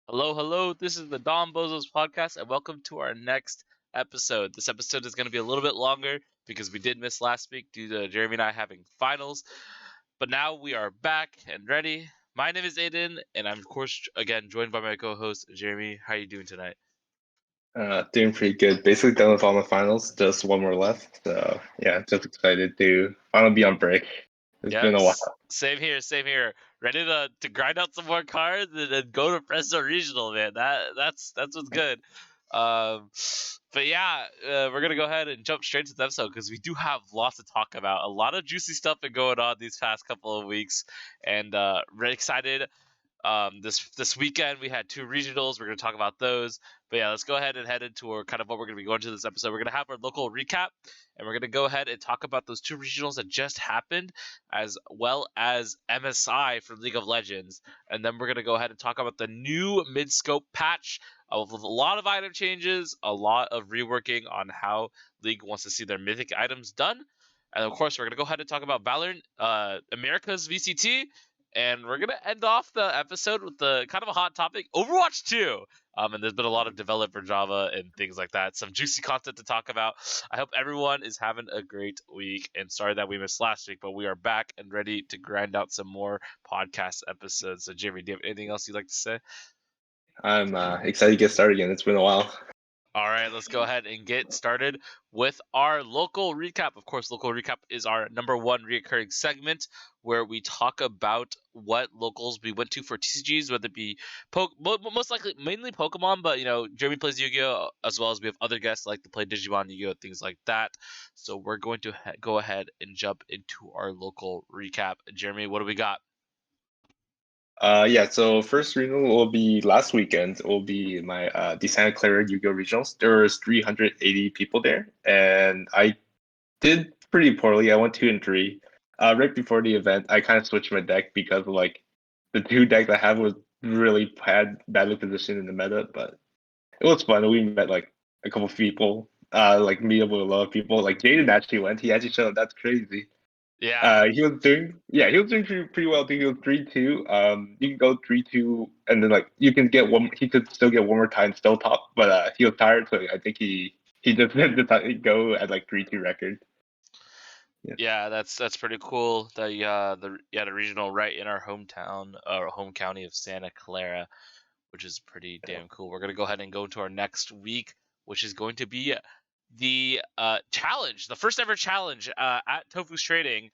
Hello, hello. This is the Donbozos podcast, and welcome to our next episode. This episode is going to be a little bit longer because we did miss last week due to Jeremy and I having finals. But now we are back and ready. My name is Aiden, and I'm of course again joined by my co-host Jeremy. How are you doing tonight? Doing pretty good. Basically done with all my finals, just one more left. So yeah, just excited to finally be on break. It's been a Yes, while. same here, same here. Ready to grind out some more cards and then go to Presto Regional, man. That's what's good. Um, but yeah, we're gonna go ahead and jump straight to the episode because we do have lots to talk about. A lot of juicy stuff been going on these past couple of weeks, and really excited. This weekend we had two regionals. We're going to talk about those. But yeah, let's go ahead and head into our kind of what we're going to be going to this episode. We're going to have our local recap, and we're going to go ahead and talk about those two regionals that just happened, as well as MSI for League of Legends. And then we're going to go ahead and talk about the new mid-scope patch of a lot of item changes, a lot of reworking on how League wants to see their mythic items done. And of course, we're going to go ahead and talk about Valorant, America's VCT, and we're gonna end off the episode with the kind of a hot topic, Overwatch 2. And there's been a lot of developer drama and things like that. Some juicy content to talk about. I hope everyone is having a great week. And sorry that we missed last week, but we are back and ready to grind out some more podcast episodes. So, Jeremy, do you have anything else you'd like to say? I'm excited to get started again. It's been a while. All right, let's go ahead and get started with our local recap. Of course, local recap is our number one recurring segment where we talk about what locals we went to for TCGs, whether it be most likely mainly Pokemon, but Jeremy plays Yu-Gi-Oh as well as we have other guests like to play Digimon, Yu-Gi-Oh, things like that. So we're going to go ahead and jump into our local recap. Jeremy, what do we got? Yeah, so first regional will be last weekend. It will be my the Santa Clara Yu-Gi-Oh! Regionals. There was 380 people there, and I did pretty poorly. I went 2-3. Right before the event, I kind of switched my deck because like the two decks I had was really badly positioned in the meta, but it was fun. We met like a couple of people, like meet up with a lot of people. Like Jaden actually went. He actually showed up. That's crazy. Yeah. He was doing pretty well. I think he was 3-2. You can go 3-2, and then like you can get one. He could still get one more time, still top, but he was tired, so I think he just decided to go at like 3-2 record. Yeah. Yeah, that's pretty cool. The regional right in our hometown or home county of Santa Clara, which is pretty damn cool. We're gonna go ahead and go to our next week, which is going to be the challenge, the first ever challenge at Tofu's Trading,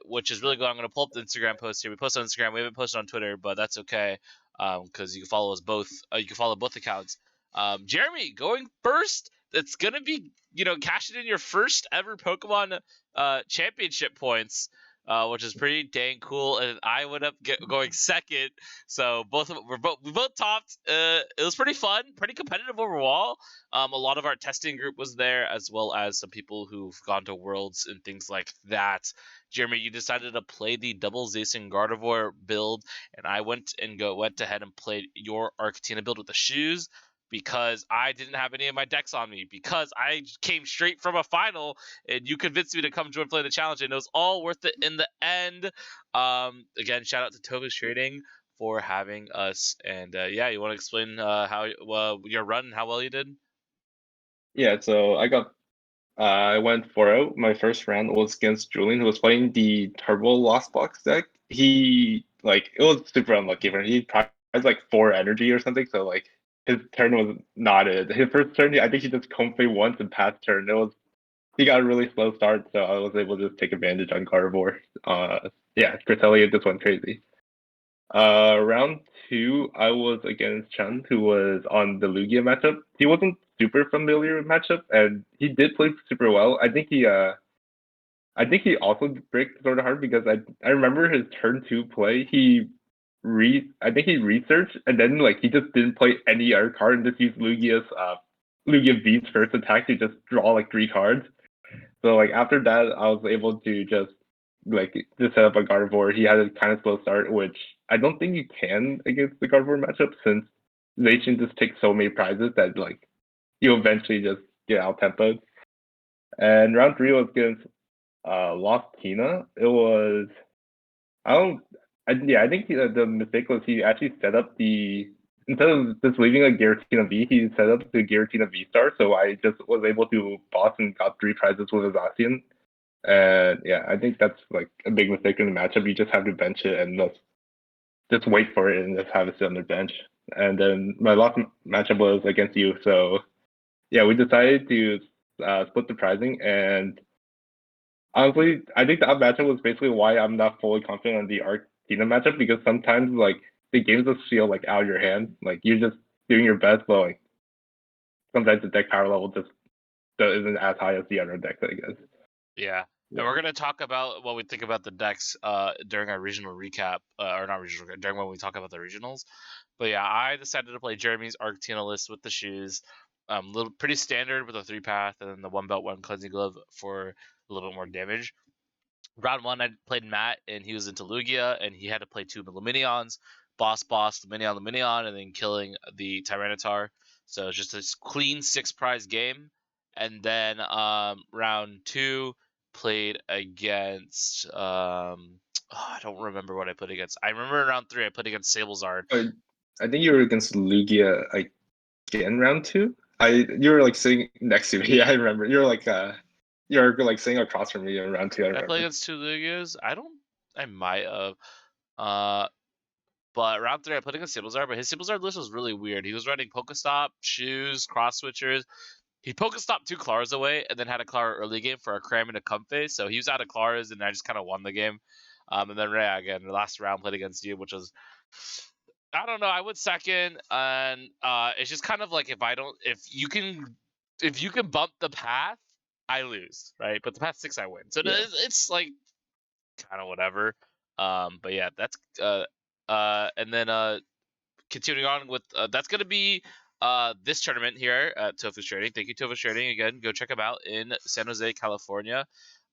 which is really good. I'm gonna pull up the Instagram post here. We post on Instagram. We haven't posted on Twitter, but that's okay because you can follow us both. You can follow both accounts. Jeremy, going first. That's gonna be cashing in your first ever Pokemon championship points. Which is pretty dang cool, and I would up going second. So we both topped. It was pretty fun, pretty competitive overall. A lot of our testing group was there, as well as some people who've gone to Worlds and things like that. Jeremy, you decided to play the double Zacian Gardevoir build, and I went ahead and played your Arcatina build with the shoes because I didn't have any of my decks on me because I came straight from a final and you convinced me to come join play the challenge and it was all worth it in the end. Again, shout out to Togus Trading for having us. And yeah, you want to explain how your run and how well you did? Yeah, so I went 4-0. My first round was against Julian, who was playing the Turbo Lost Box deck. He like it was super unlucky for him. He probably had like 4 energy or something. So like his turn was not it. His first turn, I think he just comfy once and passed turn. It was he got a really slow start, so I was able to just take advantage on Carnivore. Yeah, Cresselia just went crazy. Round two, I was against Chun, who was on the Lugia matchup. He wasn't super familiar with matchup, and he did play super well. I think he also bricked sort of hard because I remember his turn two play. I think he researched and then like he just didn't play any other card and just used Lugia V's first attack to just draw like 3 cards. So like after that, I was able to just set up a Gardevoir. He had a kind of slow start, which I don't think you can against the Gardevoir matchup since Zacian just takes so many prizes that like you eventually just get out tempoed. And round three was against Lost Tina. It was I don't I, yeah I think the mistake was he actually set up the instead of just leaving a Giratina V, he set up the Giratina V star. So I just was able to boss and got 3 prizes with his Zacian. And yeah, I think that's like a big mistake in the matchup. You just have to bench it and just wait for it and just have it sit on the bench. And then my last matchup was against you. So yeah, we decided to split the prizing. And honestly, I think that matchup was basically why I'm not fully confident on the Arctina matchup, because sometimes like the games just feel like out of your hand. Like you're just doing your best, but like sometimes the deck power level just isn't as high as the other decks, I guess. Yeah. Yeah. And we're gonna talk about what we think about the decks during our regional recap, or not regional, during when we talk about the regionals. But yeah, I decided to play Jeremy's Arctina list with the shoes. Little pretty standard with a 3 path and then the 1 belt 1 cleansing glove for a little bit more damage. Round 1, I played Matt, and he was into Lugia, and he had to play 2 Luminions, boss, Luminion, and then killing the Tyranitar. So it's just a clean 6 prize game. And then round 2, played against I don't remember what I played against. I remember in round 3 I played against Sablezard. But I think you were against Lugia again round 2. You were like sitting next to me. I remember. You're like sitting across from me in round 2. I Did I play remember. against 2 Lugias? I might have. Uh, But round 3, I played against Sablezard, but his Sablezard list was really weird. He was running Pokestop, shoes, cross switchers. He Pokestopped 2 Claras away and then had a Clara early game for a Cram and a Comfey. So he was out of Claras, and I just kind of won the game. And then Ray again, the last round played against you, which was, I don't know, I went second, and it's just kind of like if you can bump the path, I lose, right? But the path 6, I win. So Yeah. it's like kind of whatever. But yeah, that's and then continuing on with that's going to be this tournament here at Tofu's Trading. Thank you, Tofu's Trading. Again, go check them out in San Jose, California.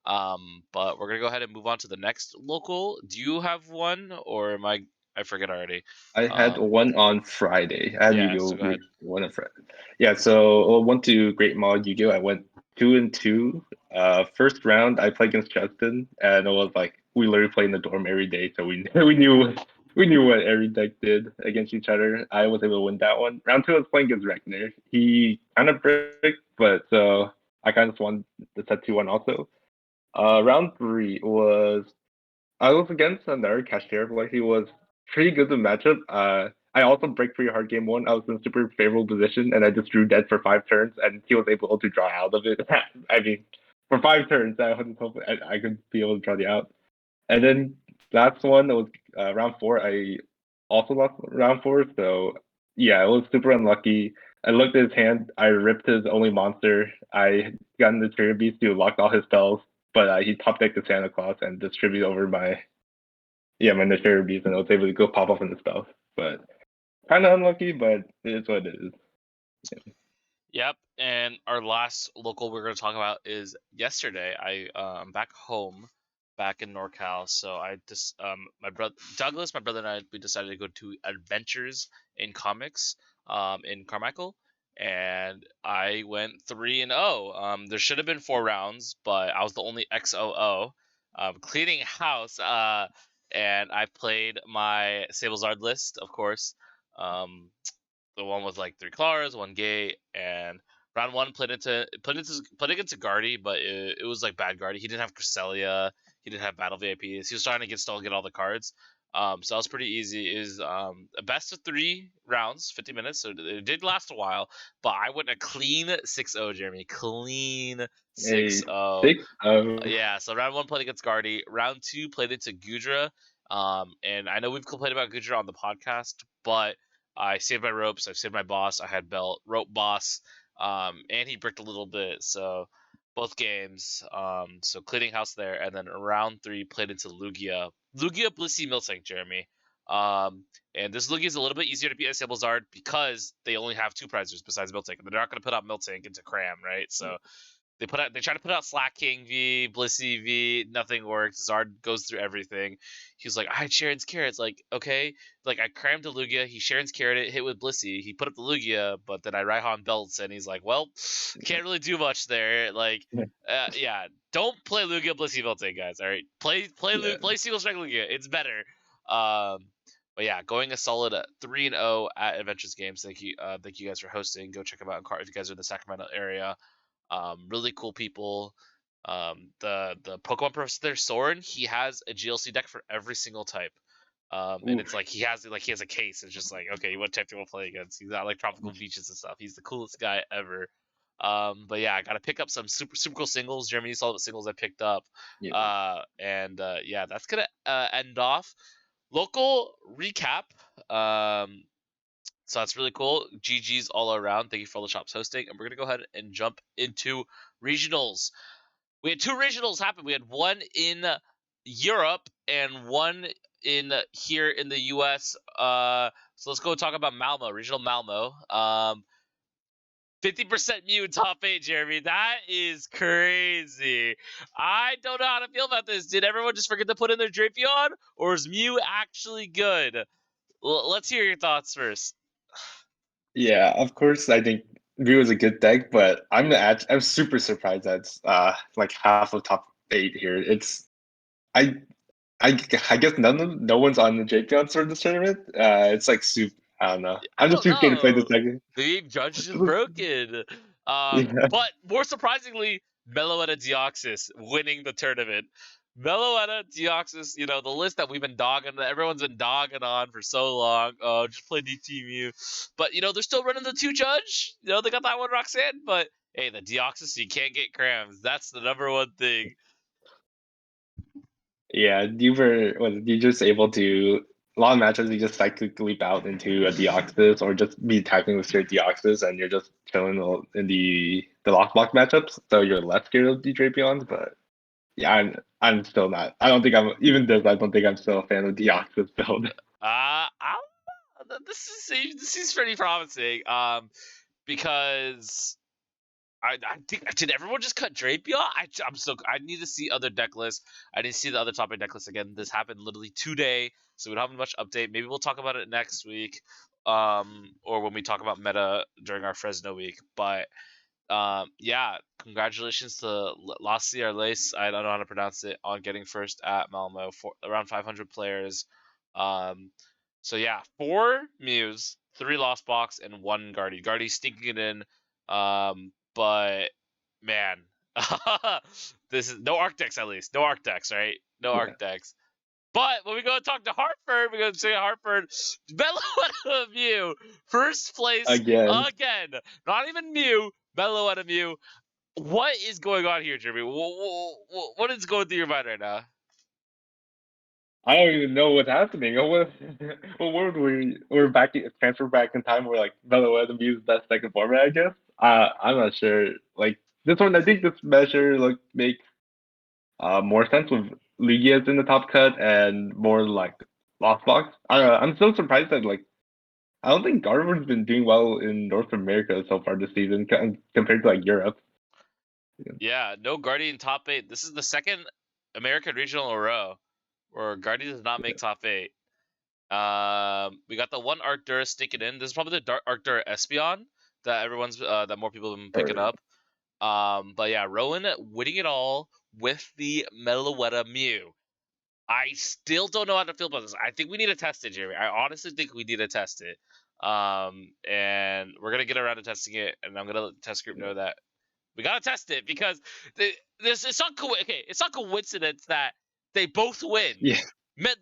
But we're gonna go ahead and move on to the next local. Do you have one, or am I forget already? I had one on Friday. I had Yeah, so Yu-Gi-Oh! go ahead. One on Friday. Yeah, so went to Great Mall Yu-Gi-Oh! I went 2-2. First round I played against Justin, and it was like we literally played in the dorm every day, so we we knew what every deck did against each other. I was able to win that one. Round 2 I was playing against Rekner. He kind of bricked, but so I kind of won the set 2-1 also. Round 3 was I was against another cashier, but he was pretty good in the matchup. I also break pretty hard game 1. I was in a super favorable position, and I just drew dead for 5 turns, and he was able to draw out of it. I mean, for 5 turns, I was hoping I could be able to draw the out. And then last one was round 4. I also lost round 4, so yeah, it was super unlucky. I looked at his hand. I ripped his only monster. I got in the Trigger Beast to lock all his spells, but he top decked the Santa Claus and distributed over my Trigger Beast, and I was able to go pop off in the spells. But kind of unlucky, but it is what it is. Yep. And our last local we're going to talk about is yesterday. I'm back home, back in NorCal. So I just my brother Douglas, my brother and I, we decided to go to Adventures in Comics in Carmichael, and I went 3-0. There should have been 4 rounds, but I was the only XOO. Cleaning house. And I played my Sablezard list, of course. Um, the one with like 3 Claras, 1 Gate, and round 1 played against a Guardy, but it was like bad Guardy. He didn't have Cresselia, he didn't have Battle VIPs. He was trying to get all the cards. So that was pretty easy. Is a best of 3 rounds, 50 minutes. So it did last a while, but I went a clean 6-0, Jeremy. Clean A 6-0. 6-0. Yeah, so round 1 played against Guardy. Round 2 played into Gudra. And I know we've complained about Gudra on the podcast, but I saved my ropes. I saved my boss. I had belt, rope boss, and he bricked a little bit. So both games. So cleaning house there, and then round 3 played into Lugia. Lugia Blissey Miltank, Jeremy. And this Lugia is a little bit easier to beat as Sablezard because they only have 2 prizers besides Miltank, and they're not going to put out Miltank into Cram, right? So they try to put out Slack King V, Blissey V, nothing works. Zard goes through everything. He's like, I had Sharon's carrots. Like, okay. Like I crammed a Lugia, he Sharon's carrot it, hit with Blissey. He put up the Lugia, but then I Raihan belts and he's like, well, can't really do much there. Like, yeah, don't play Lugia Blissey Belting, guys. All right. Play Yeah. play single strike Lugia. It's better. Um But yeah, going a solid 3-0 at Adventures Games. Thank you guys for hosting. Go check them out if you guys are in the Sacramento area. Really cool people. The Pokemon professor there, Soren, he has a GLC deck for every single type. And it's Oof. like he has a case. It's just like, okay, what type do you want to play against? He's got like tropical beaches and stuff. He's the coolest guy ever. But yeah, I gotta pick up some super cool singles. Jeremy saw the singles I picked up. Yeah. Yeah, that's gonna end off local recap. So that's really cool. GG's all around. Thank you for all the shops hosting. And we're going to go ahead and jump into regionals. We had 2 regionals happen. We had one in Europe and one in here in the US. So let's go talk about Malmo, regional Malmo. 50% Mew top 8, Jeremy. That is crazy. I don't know how to feel about this. Did everyone just forget to put in their Drapion? Or is Mew actually good? Let's hear your thoughts first. Yeah, of course. I think View is a good deck, but I'm super surprised that's like half of top 8 here. I I I guess no one's on the JPON for this tournament. It's like super. I don't know. I I'm just don't too scared to play this know. deck. The judge is broken. Yeah, But more surprisingly, Meloetta Deoxys winning the tournament. Meloetta Deoxys, the list that everyone's been dogging on for so long. Oh, just play DT Mew. But they're still running the 2 judge. They got that one Roxanne, but hey, the Deoxys, you can't get crams. That's the number one thing. yeah. Was you just able to a lot of matches you just cyclically leap out into a Deoxys or just be typing with your Deoxys and you're just chilling in the lock block matchups, so you're less scared of the Drapions. But yeah, I'm still not. I don't think I'm even this. I don't think I'm still a fan of Deoxys build. I this is pretty promising. Because I think did everyone just cut Drapion? I need to see other deck lists. I need to see the other top 8 deck lists again. This happened literally today, so we don't have much update. Maybe we'll talk about it next week, or when we talk about meta during our Fresno week. But yeah, congratulations to Lassie or Lace. I don't know how to pronounce it on getting first at Malmo for around 500 players. Um, so yeah, 4 Mews, 3 Lost Box, and 1 Guardy. Guardy sneaking it in. But man, this is no Arctics at least. No Arctics, right? No Yeah, Arctics. But when we go talk to Hartford, we go to say Hartford, Meloetta Mew, first place again. again. Not even Mew, Meloetta Mew. What is going on here, Jeremy? What is going through your mind right now? I don't even know what's happening. What world we're back transfer back in time where like Veloz used that second format, I guess. I'm not sure. Like this one, I think this measure makes more sense with Lugia's in the top cut and more like Lost Box. I don't know. I'm so surprised that like I don't think Garver's been doing well in North America so far this season compared to like Europe. Yeah, no Guardian top 8. This is the second American regional in a row where Guardian does not make top 8. We got the one Arcturus sneaking in. This is probably the Dark Arcturus Espeon that more people have been picking Or up. But yeah, Rowan winning it all with the Meloetta Mew. I still don't know how to feel about this. I think we need to test it, Jeremy. I honestly think we need to test it. And we're gonna get around to testing it, and I'm gonna let the test group know that we gotta test it because it's not okay. It's not coincidence that they both win. yeah,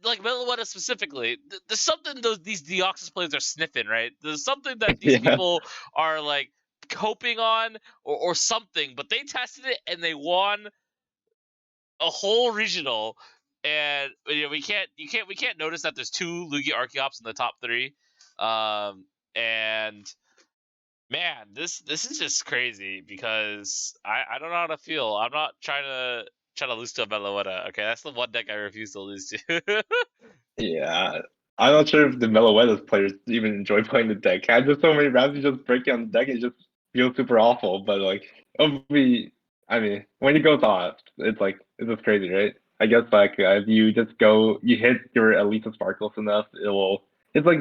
Like Meloetta specifically, there's something these Deoxys players are sniffing, right? There's something that these yeah, people are like hoping on or something, but they tested it and they won a whole regional. And we can't notice that there's 2 Lugia Archeops in the top 3. And man, this is just crazy because I don't know how to feel. I'm not trying to lose to a Meloetta. Okay, that's the one deck I refuse to lose to. yeah. I'm not sure if the Meloetta's players even enjoy playing the deck. I just so many rounds you just break on the deck, it just feels super awful. But like, it'll be, I mean, when it goes off, it's just crazy, right? I guess like if you just you hit your Elisa Sparkles enough, it's like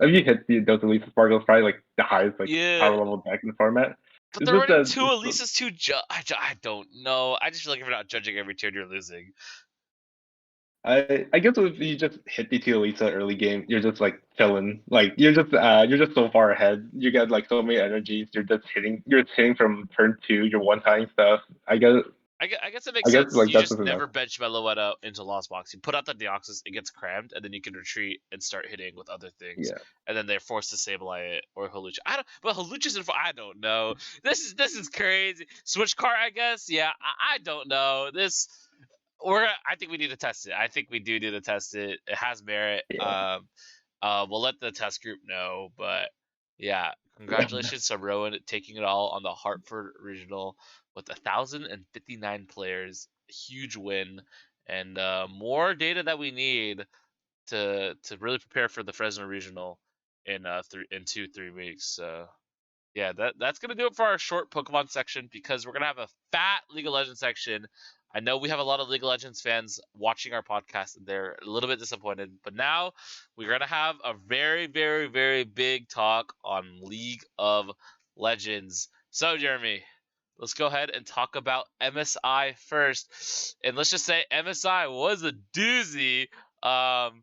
if you hit those Elisa Sparkles, probably like the highest like Yeah, power level deck in the format. but It's they're just running that 2 Elisa's 2 I don't know. I just feel like if you're not judging every turn, you're losing. I guess if you just hit the two elites early game, you're just like chilling. Like you're just so far ahead. You get like so many energies. You're just hitting from turn two. You're one time stuff. I guess it I makes guess sense. like You that's just just enough. never bench Meloetta into Lost Box. You put out the Deoxys, it gets crammed, and then you can retreat and start hitting with other things. Yeah, And then they're forced to Sableye it or Holucha. But Holucha's I don't know. This is crazy. Switch card, I guess. Yeah, I don't know. I think we need to test it. I think we do need to test it. It has merit. yeah, We'll let the test group know, but yeah, yeah, congratulations to Rowan taking it all on the Hartford Regional with 1,059 players. Huge win, and more data that we need to really prepare for the Fresno Regional in 2-3 weeks. So yeah, that's gonna do it for our short Pokemon section because we're gonna have a fat League of Legends section. I know we have a lot of League of Legends fans watching our podcast and they're a little bit disappointed, but now we're gonna have a very, very, very big talk on League of Legends. So Jeremy, let's go ahead and talk about MSI first. And let's just say MSI was a doozy. Um,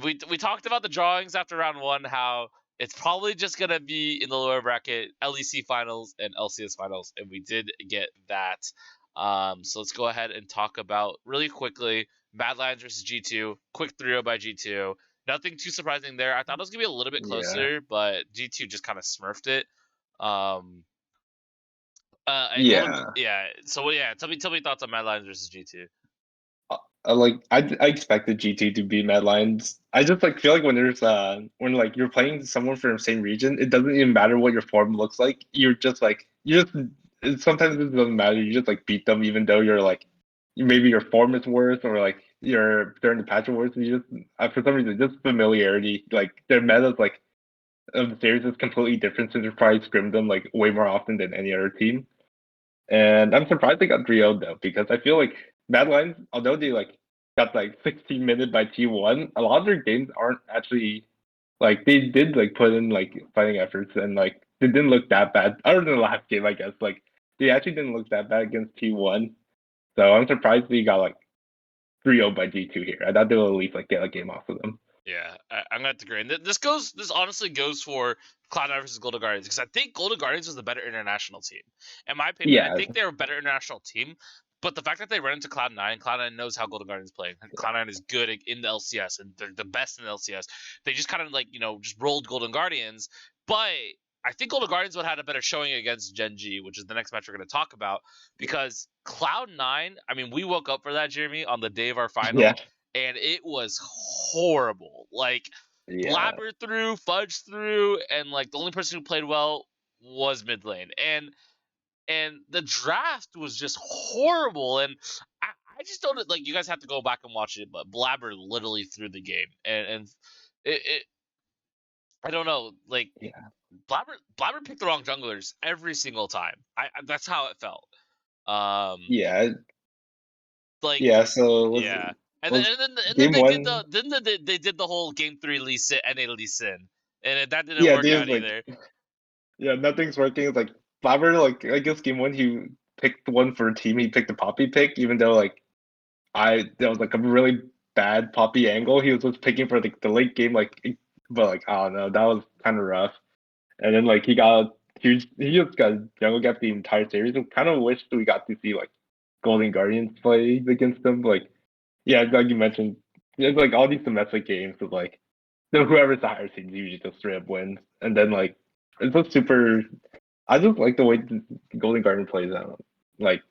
we talked about the drawings after round one, how it's probably just gonna be in the lower bracket, LEC finals and LCS finals, and we did get that. So let's go ahead and talk about really quickly Mad Lions versus G2. Quick 3-0 by G2. Nothing too surprising there. I thought it was gonna be a little bit yeah, closer, but G2 just kind of smurfed it. Um, and Golden, yeah. yeah. So yeah, tell me thoughts on Mad Lions versus G2. I expected G2 to be Mad Lions. I just like feel like when like you're playing someone from the same region, it doesn't even matter what your form looks like. You're just like sometimes it doesn't matter. You just like beat them even though you're like maybe your form is worse or like you're during the patch is worse. You just for some reason just familiarity. Like their metas like of the series is completely different, so they probably scrim them like way more often than any other team. And I'm surprised they got 3-0 though, because I feel like Mad Lions, although they like got like 16 minutes by T1, a lot of their games aren't actually like they did like put in like fighting efforts and like they didn't look that bad. Other than the last game, I guess. Like they actually didn't look that bad against T1. So I'm surprised they got like 3-0 by G2 here. I thought they would at least like get a game off of them. Yeah, I'm gonna have to agree. And this honestly goes for Cloud9 versus Golden Guardians because I think Golden Guardians was the better international team. In my opinion, I Yeah, think they were a better international team. But the fact that they run into Cloud9, Cloud9 knows how Golden Guardians play. Cloud9 is good in the LCS, and they're the best in the LCS. They just kind of like just rolled Golden Guardians. But I think Golden Guardians would have had a better showing against Gen G, which is the next match we're going to talk about. Because Cloud9, I mean, we woke up for that, Jeremy, on the day of our yeah, final and it was horrible. Like yeah, Blabber through, Fudge through, and like the only person who played well was mid lane. And the draft was just horrible. And I, I just don't like you guys have to go back and watch it, but Blabber literally threw the game. And it I don't know, like yeah, Blabber picked the wrong junglers every single time. That's how it felt. Um yeah, like yeah. So Yeah, and then was and then and then game they did one? they did the whole game three Lee Sin, NA Lee Sin, and that didn't Yeah, work they out was like either. yeah, nothing's working. It's like Flabber, like I guess game one he picked one for a team. He picked a Poppy pick, even though like there was like a really bad Poppy angle. He was just picking for the late game, but like I don't know, that was kind of rough. And then like he just got jungle gap the entire series. I kind of wished we got to see like Golden Guardians play against them. Like yeah, like you mentioned, it's like all these domestic games with like so whoever's the higher seed usually just straight up wins. And then like it's just super. I just like the way the Golden Guardian plays out. Like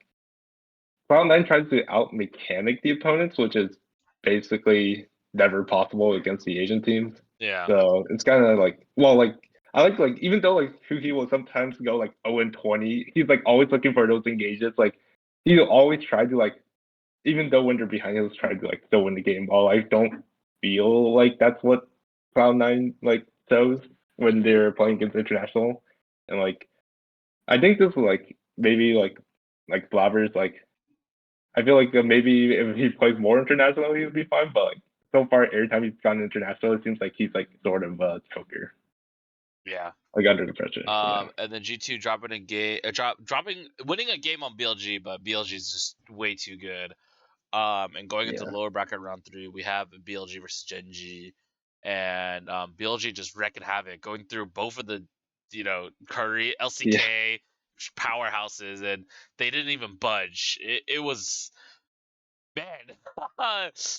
Cloud9 tries to out mechanic the opponents, which is basically never possible against the Asian teams. Yeah, So it's kind of like, well, like I like even though like Shuki will sometimes go like 0-20, he's like always looking for those engages. Like he'll always try to like, even though when they're behind, he'll try to like still win the game. While I don't feel like that's what Cloud9 like shows when they're playing against international, and like I think this is like maybe like Blabber's like I feel like maybe if he plays more international, he would be fine. But like so far, every time he's gone international, it seems like he's like sort of a choker, yeah. like under the pressure. Yeah, And then G2 dropping winning a game on BLG, but BLG is just way too good. And going into the Yeah. lower bracket round 3, we have BLG versus Genji, and BLG just wrecking havoc, going through both of the, Curry, Yeah. LCK powerhouses, and they didn't even budge. It was, man,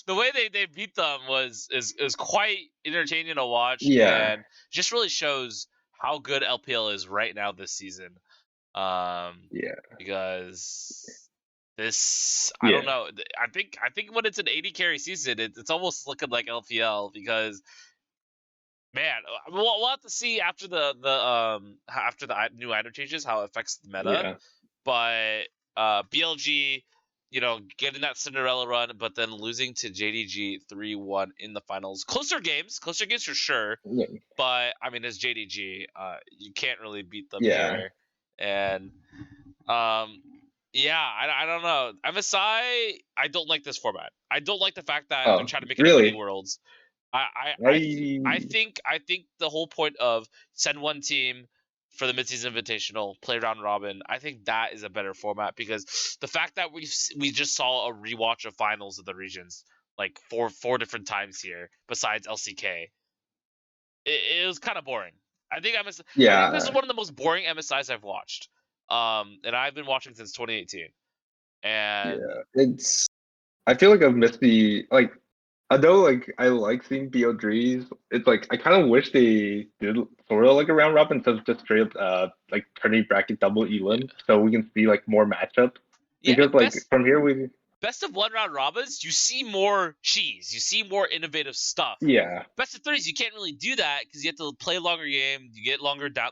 the way they beat them is quite entertaining to watch, Yeah. and just really shows how good LPL is right now this season. Yeah. Because this, I don't Yeah. know. I think when it's an 80 carry season, it's almost looking like LPL because, man, we'll have to see after the new item changes how it affects the meta. Yeah. But BLG, getting that Cinderella run, but then losing to JDG 3-1 in the finals. Closer games for sure. Yeah. But I mean, it's JDG. You can't really beat them Yeah. here, and um, yeah, I don't know. MSI, I don't like this format. I don't like the fact that they're Oh, trying to make it a mini really? worlds. I I I th- I I think I think the whole point of send one team for the midseason invitational, play round robin. I think that is a better format because the fact that we just saw a rewatch of finals of the regions like four different times here besides LCK, it was kind of boring. I think this is yeah. one of the most boring MSIs I've watched. And I've been watching since 2018. And Yeah. It's I feel like I've missed the like although like I like seeing BO3s, it's like I kind of wish they did sort of like a round robin instead of just straight up like turning bracket double elim so we can see like more matchups. yeah, Because and like from here we best of one round robins, you see more cheese, you see more innovative stuff. yeah. Best of threes, you can't really do that because you have to play a longer game, you get longer time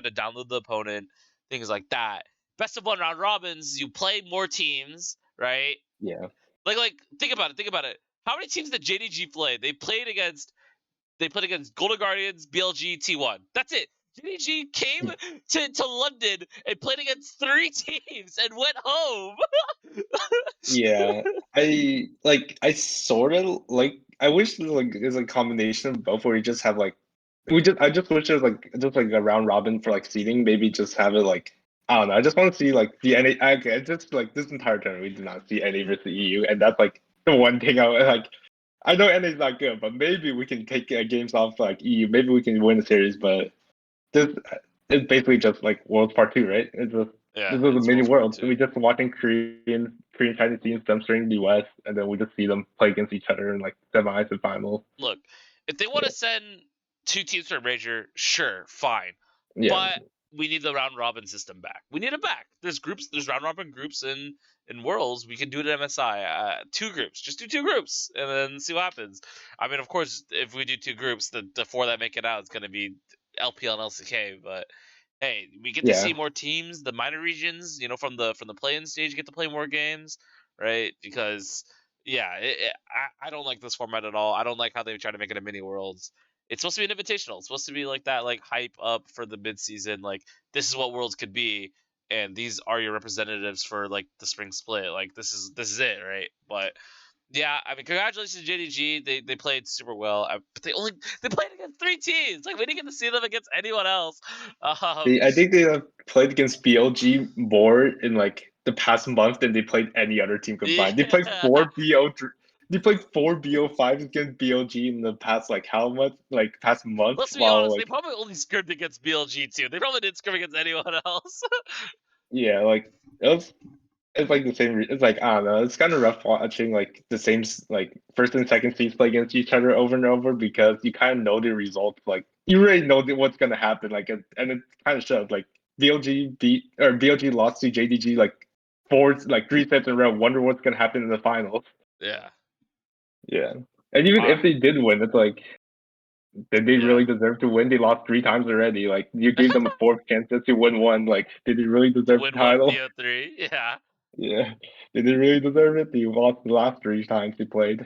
to download the opponent, things like that. Best of one round robins, you play more teams, right? Yeah. Like think about it, think about it. How many teams did JDG play? They played against Golden Guardians, BLG, T1. That's it. JDG came to London and played against 3 teams and went home. Yeah, I sort of like I wish there's a combination of both where you just have like I just wish there's like just like a round robin for like seeding, maybe just have it like I don't know. I just want to see like the NA. Okay, just like this entire tournament we did not see NA versus EU, and that's like the one thing I like. I know NA is not good, but maybe we can take games off like EU. Maybe we can win the series, but this it's basically just like Worlds Part Two, right? Yeah, This is a it's mini World War world. Two. We just watching Korean Chinese teams demonstrating the US, and then we just see them play against each other in like semis and finals. Look, if they want Yeah, to send 2 teams for a major, sure, fine. yeah, But we need the round robin system back. We need it back. There's round robin groups in Worlds. We can do it at MSI. 2 groups, just do 2 groups, and then see what happens. I mean, of course, if we do 2 groups, the 4 that make it out is going to be LPL and LCK. But hey, we get to yeah. see more teams. The minor regions, from the play-in stage, get to play more games, right? Because yeah, I don't like this format at all. I don't like how they try to make it a mini worlds. It's supposed to be an invitational. It's supposed to be like that, like hype up for the mid season. Like this is what worlds could be, and these are your representatives for like the spring split. Like this is it, right? But yeah, I mean, congratulations to JDG. They played super well, but they played against 3 teams. Like we didn't get to see them against anyone else. I think they have played against BLG more in like the past month than they played any other team combined. Yeah. They played 4 BO5s against BLG in the past like how much like past month Let's be while honest. They like probably only scrimmed against BLG too. They probably didn't scrim against anyone else. yeah like it's like the same. It's like I don't know. It's kind of rough watching like the same like first and second seeds play against each other over and over because you kind of know the results. Like you already know what's gonna happen. Like and it kind of shows. Like BLG lost to JDG like 3 sets in a row. Wonder what's gonna happen in the finals. Yeah. Yeah, and even if Ah. they did win, it's like did they Yeah. really deserve to win? They lost 3 times already. Like you gave them a fourth chance to win one. Like did they really To deserve the win one title? BO3. Yeah. Yeah. Did they really deserve it? They lost the last 3 times they played.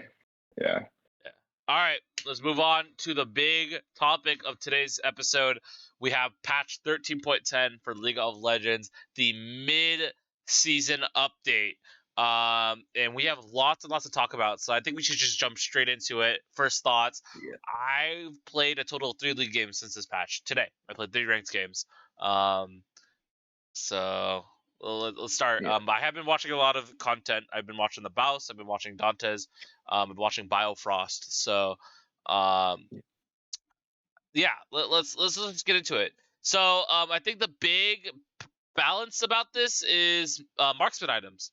Yeah. Yeah. All right. Let's move on to the big topic of today's episode. We have patch 13.10 for League of Legends, the mid-season update. And we have lots and lots to talk about, so I think we should just jump straight into it. First thoughts. Yeah. I've played a total of 3 league games since this patch. Today, I played 3 ranked games. So Well, let's start. Yeah. I have been watching a lot of content. I've been watching the Baus. I've been watching Dantes. I've been watching Biofrost. So, um, yeah, let's get into it. So, I think the big balance about this is marksman items.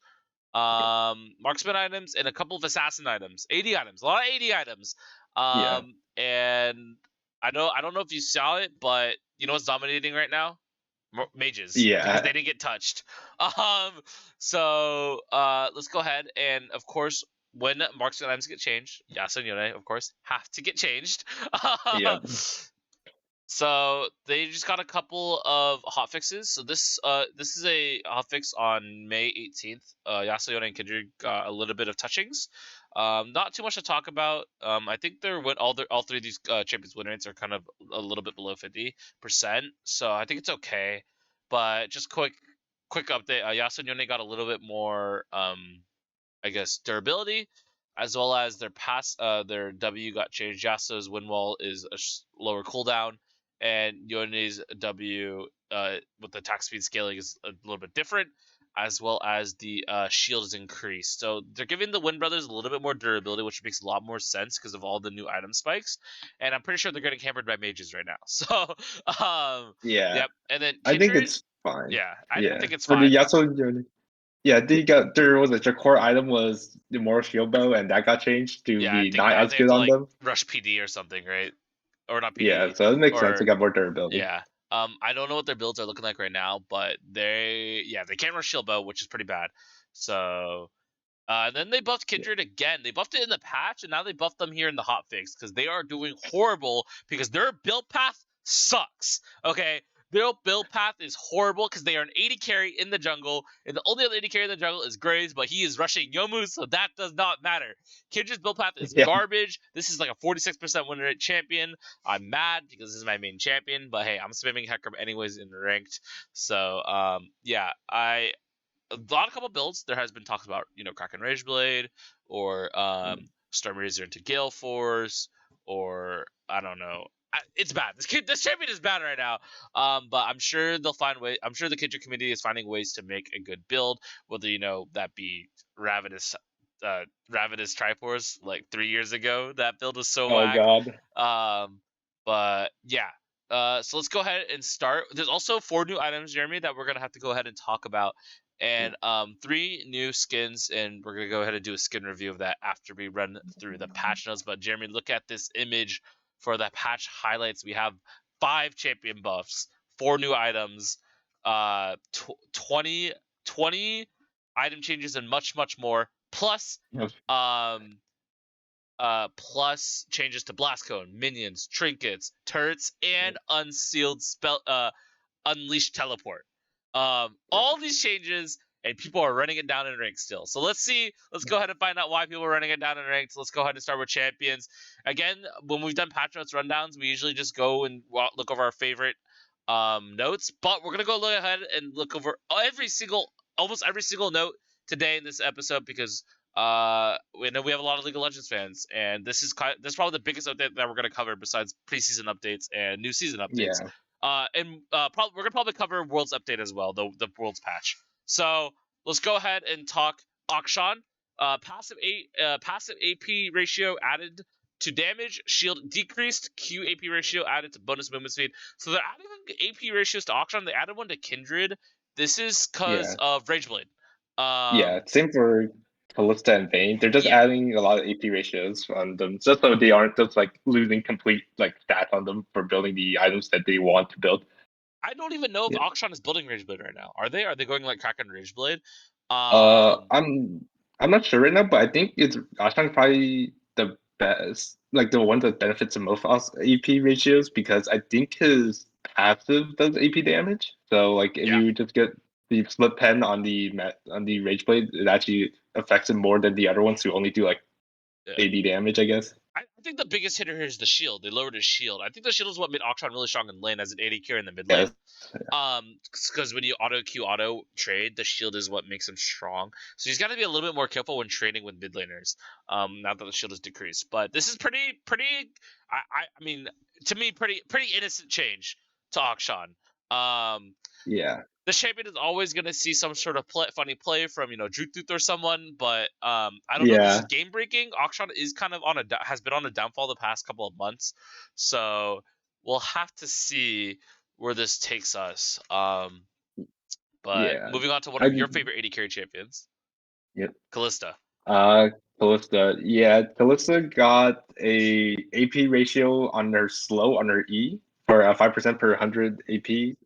Marksman items and a couple of assassin items. 80 items, a lot of 80 items. Yeah. And I don't know if you saw it, but you know what's dominating right now? Mages, because Yeah. they didn't get touched. Um, so let's go ahead and of course when marksman items get changed, Yasuo and Yone of course have to get changed. Yeah. So they just got a couple of hot fixes. So this is a hot fix on May 18th. Yasuo and Kindred got a little bit of touchings. Not too much to talk about. I think all three of these champions win rates are kind of a little bit below 50%. So I think it's okay. But just quick update. Yasuo and Yone got a little bit more I guess durability, as well as their W got changed. Yasuo's win wall is a lower cooldown, and Yone's W with the attack speed scaling is a little bit different, as well as the shield is increased. So they're giving the Wind Brothers a little bit more durability, which makes a lot more sense because of all the new item spikes. And I'm pretty sure they're getting hammered by mages right now. So Yeah. yep. And then I think Kindred, it's fine. yeah, I Yeah. think it's For the fine. Yasuo, yeah, they got there was a core item was the more shield bow, and that got changed to Yeah, I be think not that as they have good to on like them. rush PD or something, right? Or not Yeah, PD, so it makes sense. They or got more durability. yeah. I don't know what their builds are looking like right now, but they can't rush shield bow, which is pretty bad. So and then they buffed Yeah. Kindred again. They buffed it in the patch, and now they buffed them here in the hotfix because they are doing horrible because their build path sucks. Okay, their build path is horrible because they are an 80 carry in the jungle, and the only other 80 carry in the jungle is Graves, but he is rushing Yomu, so that does not matter. Kindred's build path is Yeah. garbage. This is like a 46% win rate champion. I'm mad because this is my main champion, but hey, I'm spamming Hecarim anyways in ranked. So yeah, a lot of couple builds there has been talks about Kraken Rageblade or Storm Razor into Gale Force or I don't know. It's bad. This champion is bad right now. But I'm sure they'll find way. I'm sure the Kindred community is finding ways to make a good build, whether that be Ravenous, Ravenous Triforce like 3 years ago. That build was so Oh whack. God. Um, but yeah. So let's go ahead and start. There's also 4 new items, Jeremy, that we're gonna have to go ahead and talk about, and 3 new skins, and we're gonna go ahead and do a skin review of that after we run through the patch notes. But Jeremy, look at this image for the patch highlights. We have 5 champion buffs, 4 new items, 20 item changes, and much more. Plus, um, plus changes to blast cone, minions, trinkets, turrets, and unsealed spell unleash teleport. All these changes, and people are running it down in ranks still. So let's see. Let's go ahead and find out why people are running it down in ranks. Let's go ahead and start with champions. Again, when we've done patch notes rundowns, we usually just go and look over our favorite notes. But we're gonna go look ahead and look over almost every single note today in this episode because we know we have a lot of League of Legends fans, and this is probably the biggest update that we're gonna cover besides preseason updates and new season updates. Yeah. We're gonna probably cover Worlds update as well, the Worlds patch. So let's go ahead and talk Akshan. Passive AP ratio added to damage, shield decreased, Q AP ratio added to bonus movement speed. So they're adding AP ratios to Akshan. They added one to Kindred. This is because Yeah. of Rageblade. Yeah. Um, Same for Callista and Vayne. They're just yeah, adding a lot of AP ratios on them, just so they aren't just like losing complete like stats on them for building the items that they want to build. I don't even know if Yeah. Akshan is building Rageblade right now. Are they? Are they going like Kraken Rageblade? Uh, Um, I'm I'm not sure right now, but I think it's Ashan probably the best, like the one that benefits the most off AP ratios because I think his passive does AP damage. So like if yeah. you just get the split pen on the Rage Blade, it actually affects him more than the other ones who only do like Yeah. 80 damage, I guess. I think the biggest hitter here is the shield. They lowered his shield. I think the shield is what made Akshan really strong in lane as an AD carry in the mid Yes. lane. Because when you auto trade, the shield is what makes him strong. So he's got to be a little bit more careful when trading with mid laners. Now that the shield is decreased, but this is pretty. I mean, to me, pretty innocent change to Akshan. Um, Yeah. the champion is always gonna see some sort of funny play from Jutut or someone, but I don't know if this is Yeah, game breaking. Akshan is kind of has been on a downfall the past couple of months, so we'll have to see where this takes us. But yeah. moving on to one I of your favorite AD carry champions, Yep. Callista. Uh, Callista. Yeah, Callista got a AP ratio on her slow on her E for 5% per 100 AP.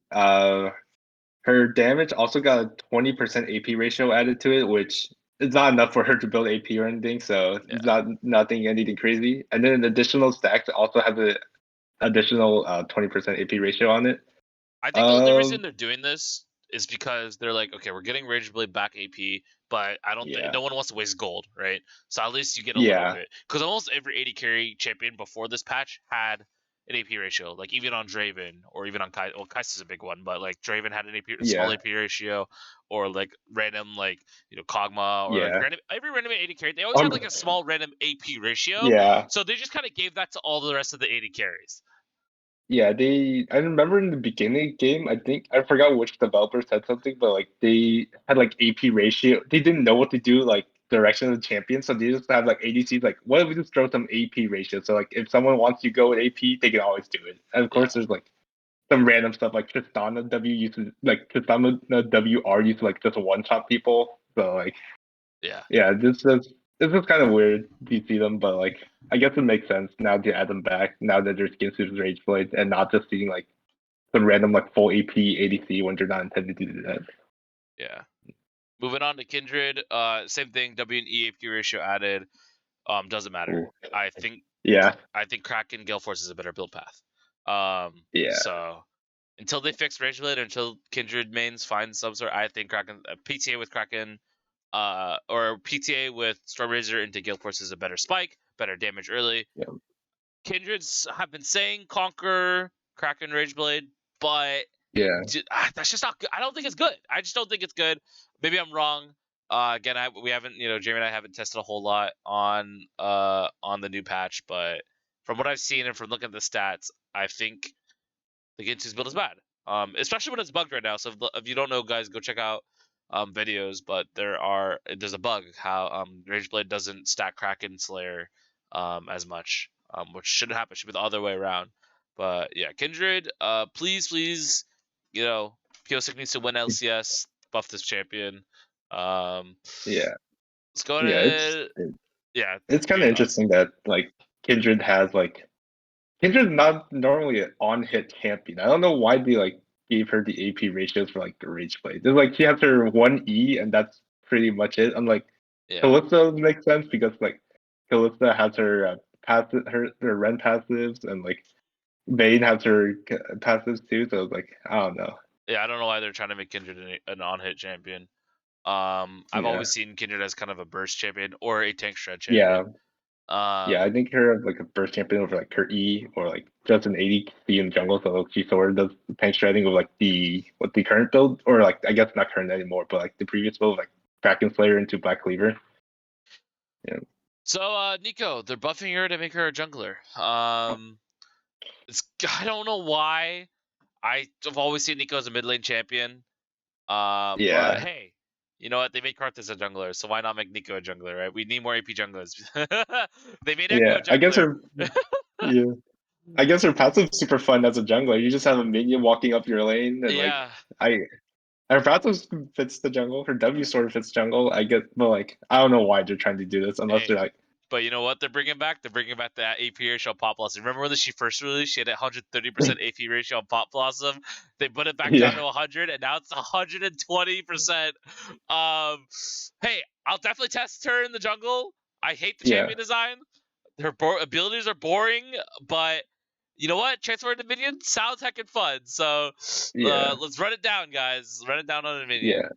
Her damage also got a 20% AP ratio added to it, which is not enough for her to build AP or anything, so it's Yeah, not nothing anything crazy. And then an additional stack also has an additional 20% AP ratio on it. I think the only reason Um, they're doing this is because they're like, okay, we're getting Rage Blade back AP, but I don't think yeah, no one wants to waste gold, right? So at least you get a little yeah, bit, because almost every AD carry champion before this patch had an AP ratio, like even on Draven or even on Kai. Well, Kai'Sa is a big one, but like Draven had an AP, small yeah, AP ratio, or like random like Kog'Maw or like yeah. random every random AD carry. They always had On like a small random AP ratio, yeah, so they just kind of gave that to all the rest of the AD carries. yeah, I remember in the beginning game, I think I forgot which developer said something, but like they had like AP ratio. They didn't know what to do, like direction of the champion, so they just have like ADCs like, what if we just throw some AP ratio? So like if someone wants to go with AP, they can always do it. And of Yeah, course there's like some random stuff like Tristana W used to like Tristana WR used to like just one shot people. So like yeah. yeah, this is kind of weird to see them, but like I guess it makes sense now to add them back now that there's skin suits rage blades and not just seeing like some random like full AP ADC when they're not intended to do that. Yeah. Moving on to Kindred, same thing. W and E AP ratio added. Doesn't matter. Ooh. I think Yeah, I think Kraken Gale Force is a better build path. yeah, So until they fix Rage Blade, until Kindred mains find some sort, I think Kraken PTA with Kraken, or PTA with Storm Razor into Gale Force is a better spike, better damage early. yeah, Kindreds have been saying Conquer Kraken Rage Blade, but yeah, that's just not good. I don't think it's good. I just don't think it's good. Maybe I'm wrong. Again, we haven't, Jamie and I haven't tested a whole lot on the new patch, but from what I've seen and from looking at the stats, I think the Ginsu's build is bad. Especially when it's bugged right now. So if you don't know, guys, go check out videos. But there's a bug how Rageblade doesn't stack Kraken Slayer as much, which shouldn't happen. It should be the other way around. But yeah, Kindred, please, Pyosik needs to win LCS, buff this champion. Um, yeah, let's go yeah. to yeah, It's give kind your of thoughts. interesting that like Kindred has like Kindred's not normally an on-hit champion. I don't know why they like gave her the AP ratios for like the rage blade. It's like she has her one E and that's pretty much it. Unlike Yeah. Calypso makes sense because like Calypso has her passive, her Ren passives, and like Vayne has her passives too. So it's like I don't know. Yeah, I don't know why they're trying to make Kindred an on-hit champion. I've Yeah, always seen Kindred as kind of a burst champion or a tank shred yeah, champion. yeah. I Um, think her as like a burst champion over like her E or like just an ADC in jungle. So she sort of does tank shredding with like the current build or like I guess not current anymore, but like the previous build like Kraken Slayer into Black Cleaver. Yeah, so Nico, they're buffing her to make her a jungler. It's I don't know why. I've always seen Nico as a mid lane champion. But yeah, hey, you know what? They made Karthus a jungler, so why not make Nico a jungler, right? We need more AP junglers. They made Echo a yeah. I guess jungler. her. Yeah. I guess her passive's super fun as a jungler. You just have a minion walking up your lane, and like Yeah. I, her passive fits the jungle. Her W sort of fits jungle. I get, but like I don't know why they're trying to do this unless Hey, they're like, but you know what they're bringing back? They're bringing back that AP ratio on Pop Blossom. Remember when she first released? She had a 130% AP ratio on Pop Blossom. They put it back down yeah, to 100, and now it's 120%. Um, hey, I'll definitely test her in the jungle. I hate the yeah, champion design. Her abilities are boring, but you know what? Transfer into minion sounds heckin' fun. So yeah, let's run it down, guys. Run it down on a yeah, minion.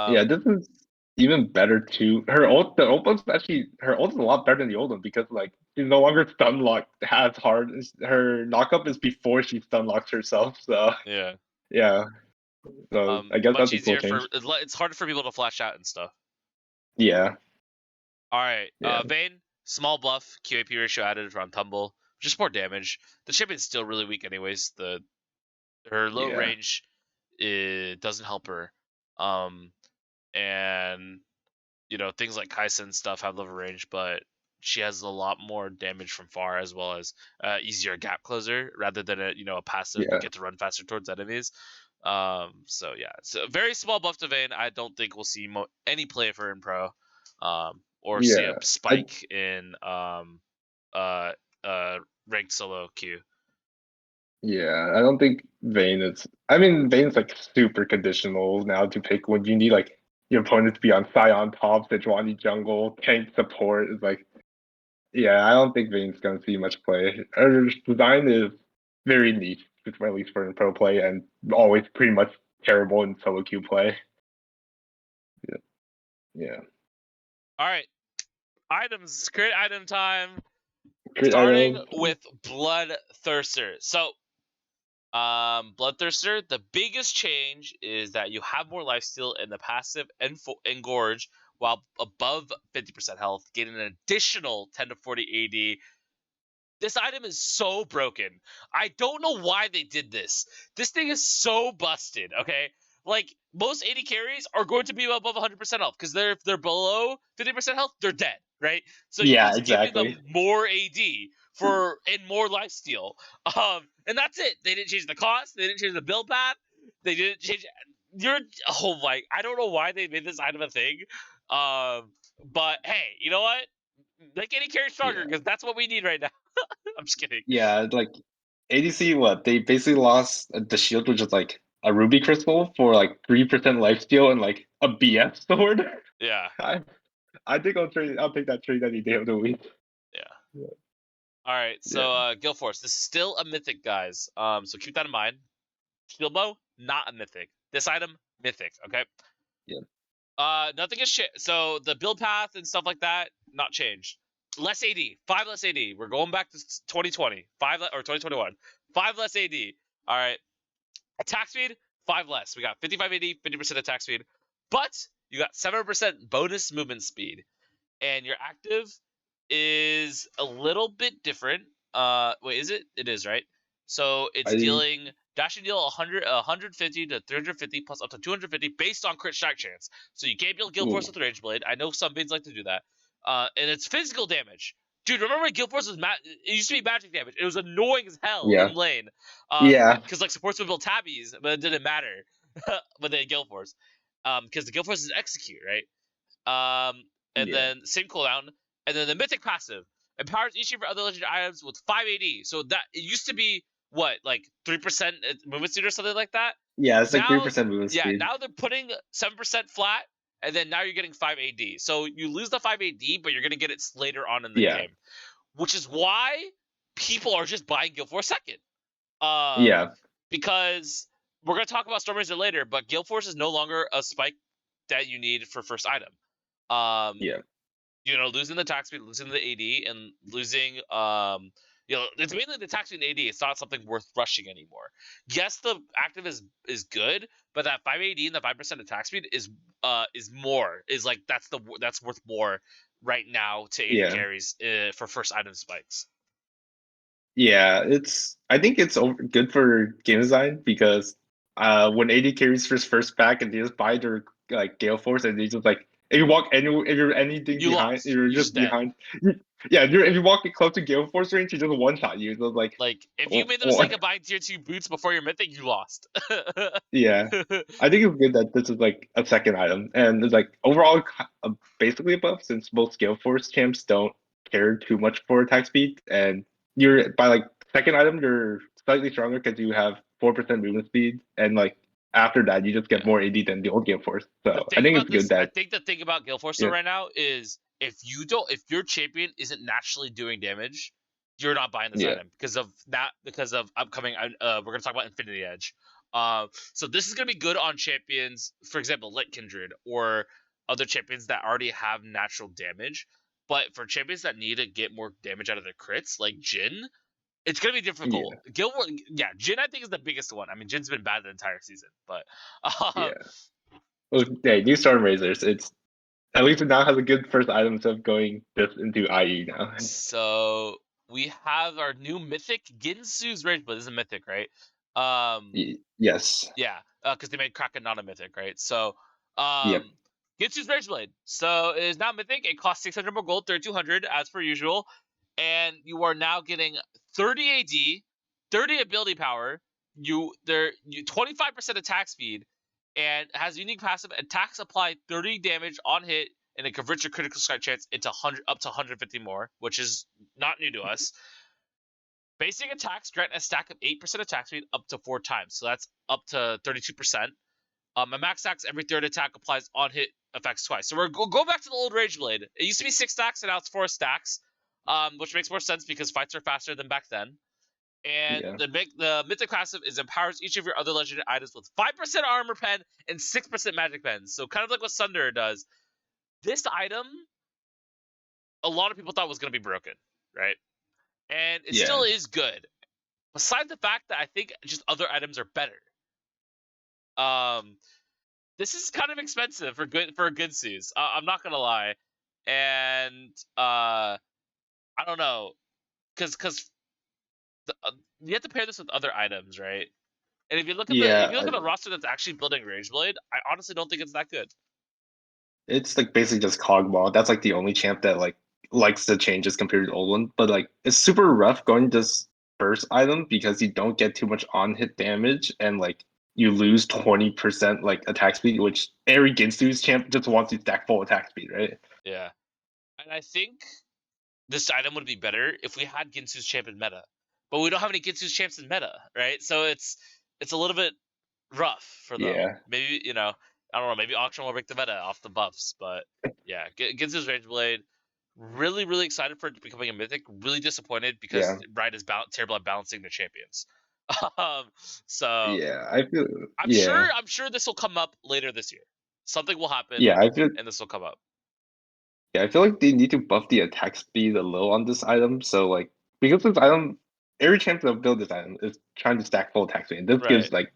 yeah. Um, This is even better too. The ult was actually her ult is a lot better than the old one because like she's no longer stun locked as hard. Her knockup is before she stun locks herself. So yeah. yeah, so I guess Much that's a cool easier change. it's harder for people to flash out and stuff. Yeah, All right, yeah, Vayne, small buff, QAP ratio added from Tumble, just more damage. The champion's still really weak, anyways. Her low yeah, range. it doesn't help her. And things like Kaisa and stuff have lower range, but she has a lot more damage from far, as well as easier gap closer rather than a passive. You Yeah, get to run faster towards enemies. So yeah, it's a very small buff to Vayne. I don't think we'll see any play of her in pro, or see a yeah. I spike in uh ranked solo queue. Yeah, I don't think Vayne is. I mean, Vayne's like super conditional now to pick when you need like your opponent to be on Scion top, Sejuani jungle, tank support. Is like, yeah, I don't think Vayne's gonna see much play. Her design is very niche, at least for in pro play, and always pretty much terrible in solo queue play. Yeah, yeah. All right, items. Create item time. Crit Starting item. with Bloodthirster. So Bloodthirster, the biggest change is that you have more lifesteal in the passive Engorge while above 50% health, getting an additional 10 to 40 AD. This item is so broken. I don't know why they did this. This thing is so busted, okay? Like, most AD carries are going to be above 100% health, because if they're below 50% health, they're dead, right? So you're Yeah, just giving exactly. them more AD and more lifesteal. And that's it. They didn't change the cost. They didn't change the build path. They didn't change. Oh my! I don't know why they made this item a thing. But hey, you know what? Make any carry stronger, Yeah, because that's what we need right now. I'm just kidding. yeah. Like ADC, what they basically lost the shield, which is like a ruby crystal for like 3% lifesteal and like a BF sword. Yeah, I I think I'll take that trade any day of the week. yeah. Yeah, All right, yeah, so Guild Force. This is still a mythic, guys. So keep that in mind. Shield bow, not a mythic. This item, mythic. Okay. yeah. Nothing has changed. So the build path and stuff like that, not changed. Less AD, 5 less AD. We're going back to 2020, or 2021, 5 less AD. All right. Attack speed, 5 less. We got 55 AD, 50% attack speed, but you got 7% bonus movement speed. And your active is a little bit different. Wait, is it? It is, right? So it's I dealing dash and deal 150 to 350 plus up to 250 based on crit strike chance. So you can't build Guild Force ooh, with Rage Blade. I know some bids like to do that. And it's physical damage. Dude, remember when Guild Force was it used to be magic damage. It was annoying as hell yeah, in lane. yeah, Because like supports would build tabbies, but it didn't matter when they had Guild Force. Because the Guild Force is execute, right? And yeah, then same cooldown, and then the mythic passive empowers each of your other legendary items with 5 AD. So that it used to be what, like 3% movement speed or something like that. yeah. It's like three Now, percent movement yeah, speed. now they're putting 7% flat, and then now you're getting 5 AD. So you lose the 5 AD, but you're gonna get it later on in the Yeah, game, which is why people are just buying Guild Force second. Um, yeah, because we're gonna talk about Stormraiser later, but Guild Force is no longer a spike that you need for first item. Um, yeah, losing the attack speed, losing the AD, and losing it's mainly the attack speed and AD. It's not something worth rushing anymore. Yes, the active is good, but that 5 AD and the 5% attack speed is more, is like that's worth more right now to AD yeah. carries for first item spikes. Yeah, I think it's good for game design because when AD carries first back and they just buy their like Gale Force and they just like if you're anything You behind if lost. you're You're just just dead. behind yeah if you walk close to Gale Force range you just one shot you so it's like Like, if you oh, made the oh, mistake of buying tier 2 boots before your mythic, you lost. yeah I think it's good that this is like a second item and it's like overall basically a buff since most Gale Force champs don't care too much for attack speed and you're by like second item you're slightly stronger because you have 4% movement speed and like after that you just get Yeah. more AD than the old Gale Force The so I thing think about it's good this, I that think the thing about Guild Force though yeah right now is, if your champion isn't naturally doing damage, you're not buying this yeah item because of upcoming. We're gonna talk about Infinity Edge. So this is gonna be good on champions, for example, Lit Kindred or other champions that already have natural damage. But for champions that need to get more damage out of their crits, like Jhin, it's gonna be difficult. yeah Yeah, Jhin I think is the biggest one. I mean, Jin's been bad the entire season, but yeah um, well, yeah new Storm Razors it's at least it now has a good first item instead of going just into IE now so we have our new mythic Ginsu's Rage, but this is a mythic, right? Um, yes yeah. because they made Kraken not a mythic, right? So, Yep. Gitsu's Rage Blade. So it is now mythic. It costs 600 more gold, 3,200 as per usual, and you are now getting 30 AD, 30 ability power. You 25% attack speed, and has unique passive. Attacks apply 30 damage on hit, and it converts your critical strike chance into 100 up to 150 more, which is not new to us. Basic attacks grant a stack of 8% attack speed up to 4 times, so that's up to 32%. A max stacks every third attack applies on hit effects twice. So we're go back to the old Rage Blade. It used to be 6 stacks, and now it's 4 stacks, which makes more sense because fights are faster than back then. And Yeah. the mythic passive is empowers each of your other legendary items with 5% armor pen and 6% magic pens. So kind of like what Sunder does. This item, a lot of people thought was going to be broken, right? And it Yeah. still is good. Besides the fact that I think just other items are better. This is kind of expensive for good suits. I'm not gonna lie, and I don't know, because you have to pair this with other items, right? And if you look at Yeah. the roster that's actually building Rageblade, I honestly don't think it's that good. It's like basically just Cogmaw. That's like the only champ that like likes the changes compared to the old one. But like it's super rough going this first item because you don't get too much on hit damage and like you lose 20% like attack speed, which every Ginsu's champ just wants to stack full attack speed, right? Yeah, and I think this item would be better if we had Ginsu's champ in meta, but we don't have any Ginsu's champs in meta, right? So it's a little bit rough for them. Yeah. Maybe I don't know. Maybe Auction will break the meta off the buffs, but yeah, Ginsu's Rage Blade. Really, really excited for it becoming a mythic. Really disappointed because Yeah. Riot is terrible at balancing their champions. um, so Yeah. I feel I'm sure yeah. this will come up later this year. Something will happen, Yeah, I feel and this will come up. yeah, I feel like they need to buff the attack speed a little on this item. So like because this item every champ that build this item is trying to stack full attack speed. This Right. gives like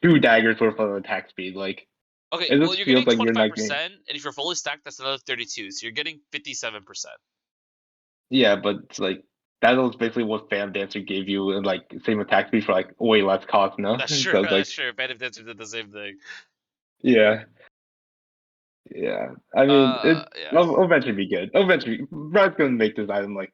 2 daggers worth of attack speed. Like Okay. it Well, just you're feels getting like you're not getting 25%, and if you're fully stacked, that's another 32. So you're getting 57%. yeah, but it's like that was basically what Fan Dancer gave you and like same attack speed for like way less cost, no? That's true. So it's That's like true. Band of Dancer did the same thing. yeah, yeah. I mean it Yeah. will eventually be good. Eventually Brad's gonna make this item like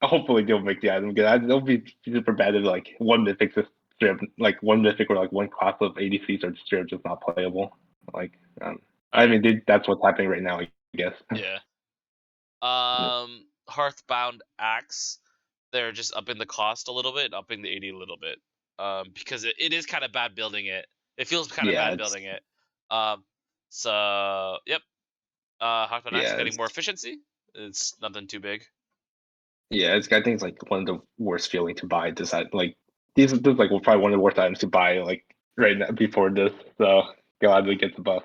hopefully they'll make the item good. It'll be super bad if like one mythic just strip like one mythic or like one class of ADCs are straight just not playable. Like All I right. mean that's what's happening right now, I guess. Yeah. Yeah. Hearthbound Axe. They're just upping the cost a little bit, upping the AD a little bit. Because it is kind of bad building it. It feels kind of Yeah, bad it's building it. So yep. Hearthbound Axe yeah, getting more efficiency. It's nothing too big. yeah, I think it's like one of the worst feeling to buy this like these like probably one of the worst items to buy like right now before this. So glad we get the buff.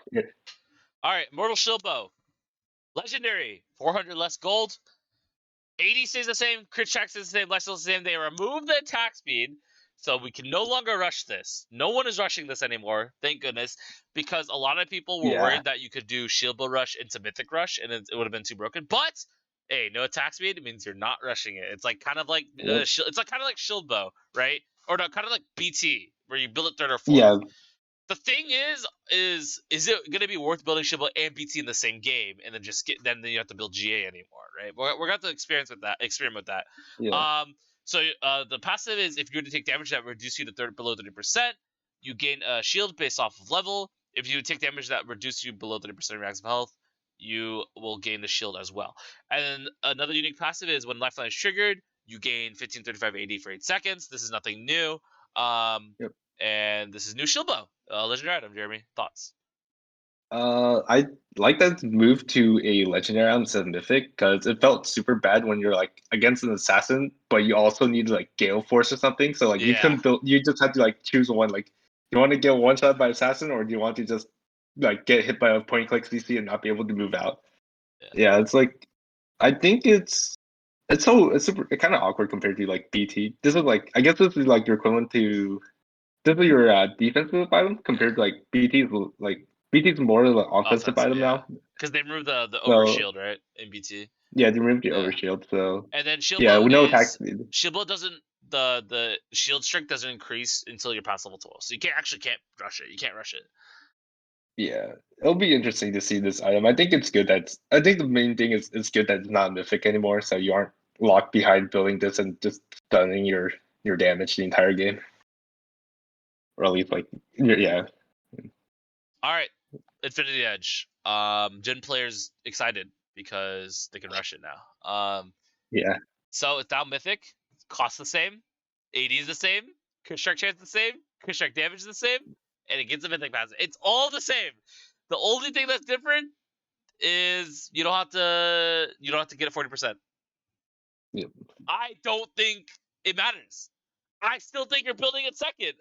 All right, Mortal Shilbo, legendary, 400 less gold. 80 stays the same, crit check stays the same, life stays the same. They remove the attack speed, so we can no longer rush this. No one is rushing this anymore, thank goodness, because a lot of people were Yeah, worried that you could do Shield Bow Rush into Mythic Rush, and it would have been too broken. But hey, no attack speed means you're not rushing it. It's like kind of like yep. it's like kind of like Shield Bow, right? Or no, kind of like BT, where you build it third or fourth. Yeah, The thing is it going to be worth building Shield and BT in the same game, and then then you have to build GA anymore, right? We're going to experiment with that. yeah, So the passive is if you're to take damage that reduce you to below 30%, you gain a shield based off of level. If you take damage that reduce you below 30% of max health, you will gain the shield as well. And then another unique passive is when Lifeline is triggered, you gain 1535 AD for 8 seconds. This is nothing new. yep. And this is new Shilbo, legendary item. Jeremy, thoughts? I like that move to a legendary item instead of mythic because it felt super bad when you're like against an assassin, but you also need like Gale Force or something. So like you Yeah, couldn't build, you just had to like choose one. Like, do you want to get one shot by assassin or do you want to just like get hit by a point click CC and not be able to move out? yeah, Yeah, it's like I think it's super it's kind of awkward compared to like BT. This is like I guess this is like your equivalent to this is your defensive item compared to like BT's more of an offensive offensive. item Yeah, now. because they removed the So overshield, right, in BT. yeah, they removed the Yeah, overshield. So and then yeah, Shilbo with no attack is speed. Shilbo doesn't. the shield strength doesn't increase until you're past level 12, so you can't rush it. You can't rush it. Yeah, it'll be interesting to see this item. I think it's good that I think the main thing is it's good that it's not mythic anymore, so you aren't locked behind building this and just stunning your damage the entire game, or at least like yeah, All right, Infinity Edge. Gen players excited because they can rush it now. yeah, So it's now mythic. Cost the same. AD is the same. Construct chance the same. Construct damage is the same. And it gets a mythic passive. It's all the same. The only thing that's different is you don't have to get it 40%. yep. I don't think it matters. I still think you're building it second.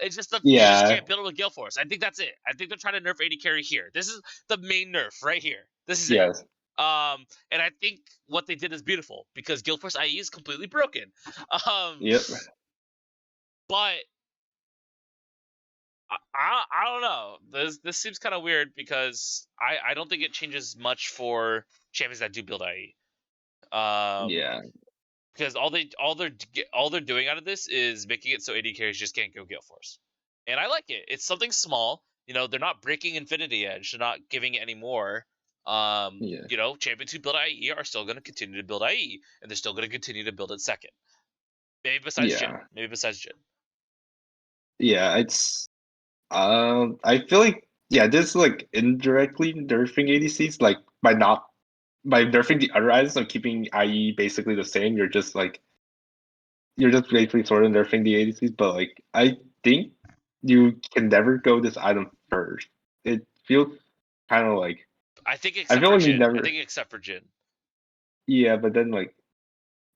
It's just you just Yeah, can't build it with Gale Force. I think that's it. I think they're trying to nerf AD carry here. This is the main nerf right here. This is it. yes, And I think what they did is beautiful because Gale Force IE is completely broken. yep, But I don't know. This seems kind of weird because I don't think it changes much for champions that do build IE. yeah, Because all they're doing out of this is making it so AD carries just can't go Gale Force, and I like it. It's something small. They're not breaking Infinity Edge. They're not giving it any more. yeah, Champions who build IE are still going to continue to build IE, and they're still going to continue to build it second. Maybe besides Jin. yeah, Maybe besides Jin. yeah. It's I feel like yeah, this is like indirectly nerfing ADCs like by nerfing the other items and keeping IE basically the same. You're just basically sort of nerfing the ADCs, but like I think you can never go this item first. It feels kind of like I think I except feel for like you Jin. I never. think except for Jin. Yeah, but then like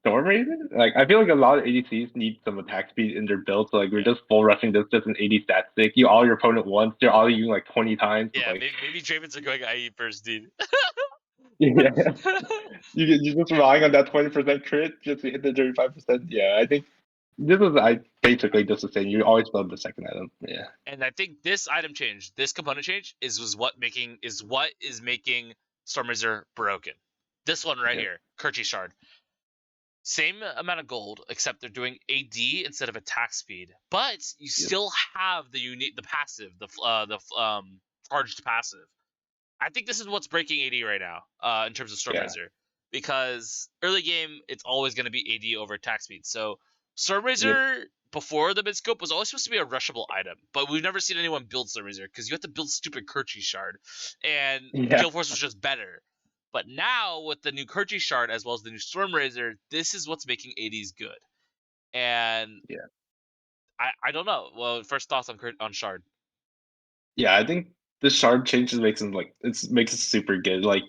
Storm Raven, like I feel like a lot of ADCs need some attack speed in their build. So like we're Yeah. just full rushing this just an 80 stat stick. You all your opponent once, they're all you like 20 times. Yeah. Like Maybe Dravens are going IE first, dude. yeah, you're just relying on that 20% crit just to hit the 35%. Yeah, I think this is I basically just the same. You always build the second item. Yeah. And I think this item change, this component change, is what is making Stormrazor broken. This one right Yep. here, Kerchi Shard. Same amount of gold, except they're doing AD instead of attack speed. But you Yep. still have the passive, the charged passive. I think this is what's breaking AD right now, in terms of Yeah. Stormrazor, because early game it's always going to be AD over attack speed. So Yep. Stormrazor before the mid scope was always supposed to be a rushable item, but we've never seen anyone build Stormrazor because you have to build stupid Kerchi Shard, and Yeah. Gale Force was just better. But now with the new Kerchi Shard as well as the new Stormrazor, this is what's making ADs good. And Yeah. I don't know. Well, first thoughts on Shard. Yeah. I think the shard changes makes it like makes it super good. Like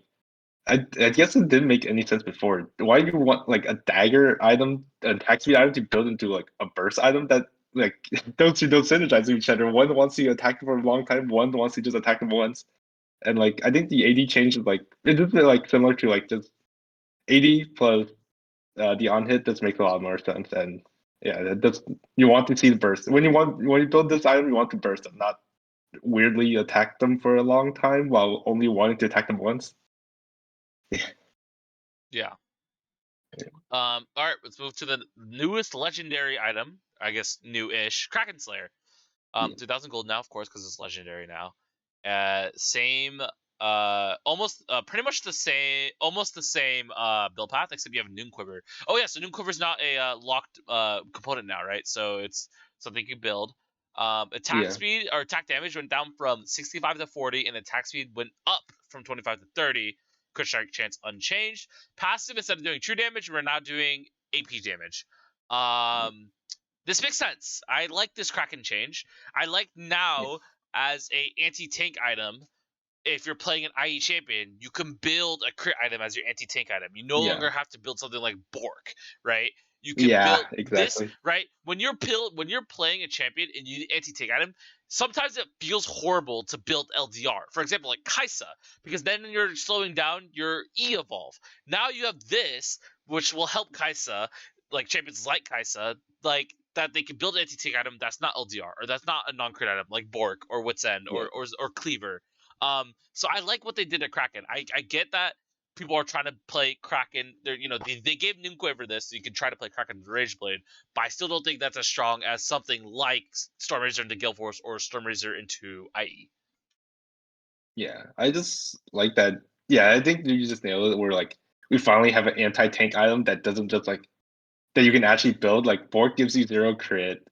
I guess it didn't make any sense before. Why do you want like a dagger item, an attack speed item to build into like a burst item that like those two don't synergize with each other. One wants you attack for a long time, one wants you just attack them once. And like I think the AD change is like it is like similar to like just AD plus the on hit. This makes a lot more sense. And yeah, that does you want to see the burst when you build this item, you want to burst them, not weirdly attack them for a long time while only wanting to attack them once. Yeah. All right, let's move to the newest legendary item. I guess new-ish, Kraken Slayer. Yeah, 2,000 gold now, of course, because it's legendary now. Same, almost, pretty much the same, almost the same build path, except you have Noon Quiver. Oh yeah, so Noon Quiver is not a locked component now, right? So it's something you build. Attack yeah, speed or attack damage went down from 65 to 40, and attack speed went up from 25 to 30. Crit strike chance unchanged. Passive, instead of doing true damage, we're now doing AP damage. This makes sense. I like this Kraken change. I like yeah, now as a anti-tank item, if you're playing an IE champion, you can build a crit item as your anti-tank item. You no yeah, longer have to build something like Bork, right? You can yeah, build this, exactly. right? When you're playing a champion and you need anti-tank item, sometimes it feels horrible to build LDR. For example, like Kaisa, because then you're slowing down your E evolve. Now you have this, which will help Kaisa, like champions like Kaisa, like that they can build an anti-tank item that's not LDR or that's not a non-crit item like Bork or Wits End Yeah, or Cleaver. So I like what they did at Kraken. I get that people are trying to play Kraken. They're they gave Noonquiver this, so you can try to play Kraken Rageblade, but I still don't think that's as strong as something like Stormrazor into Gale Force or Stormrazor into IE. Yeah, I just like that. Yeah, I think you just nailed it. Where like we finally have an anti-tank item that doesn't just like that you can actually build. Like Bork gives you 0 crit.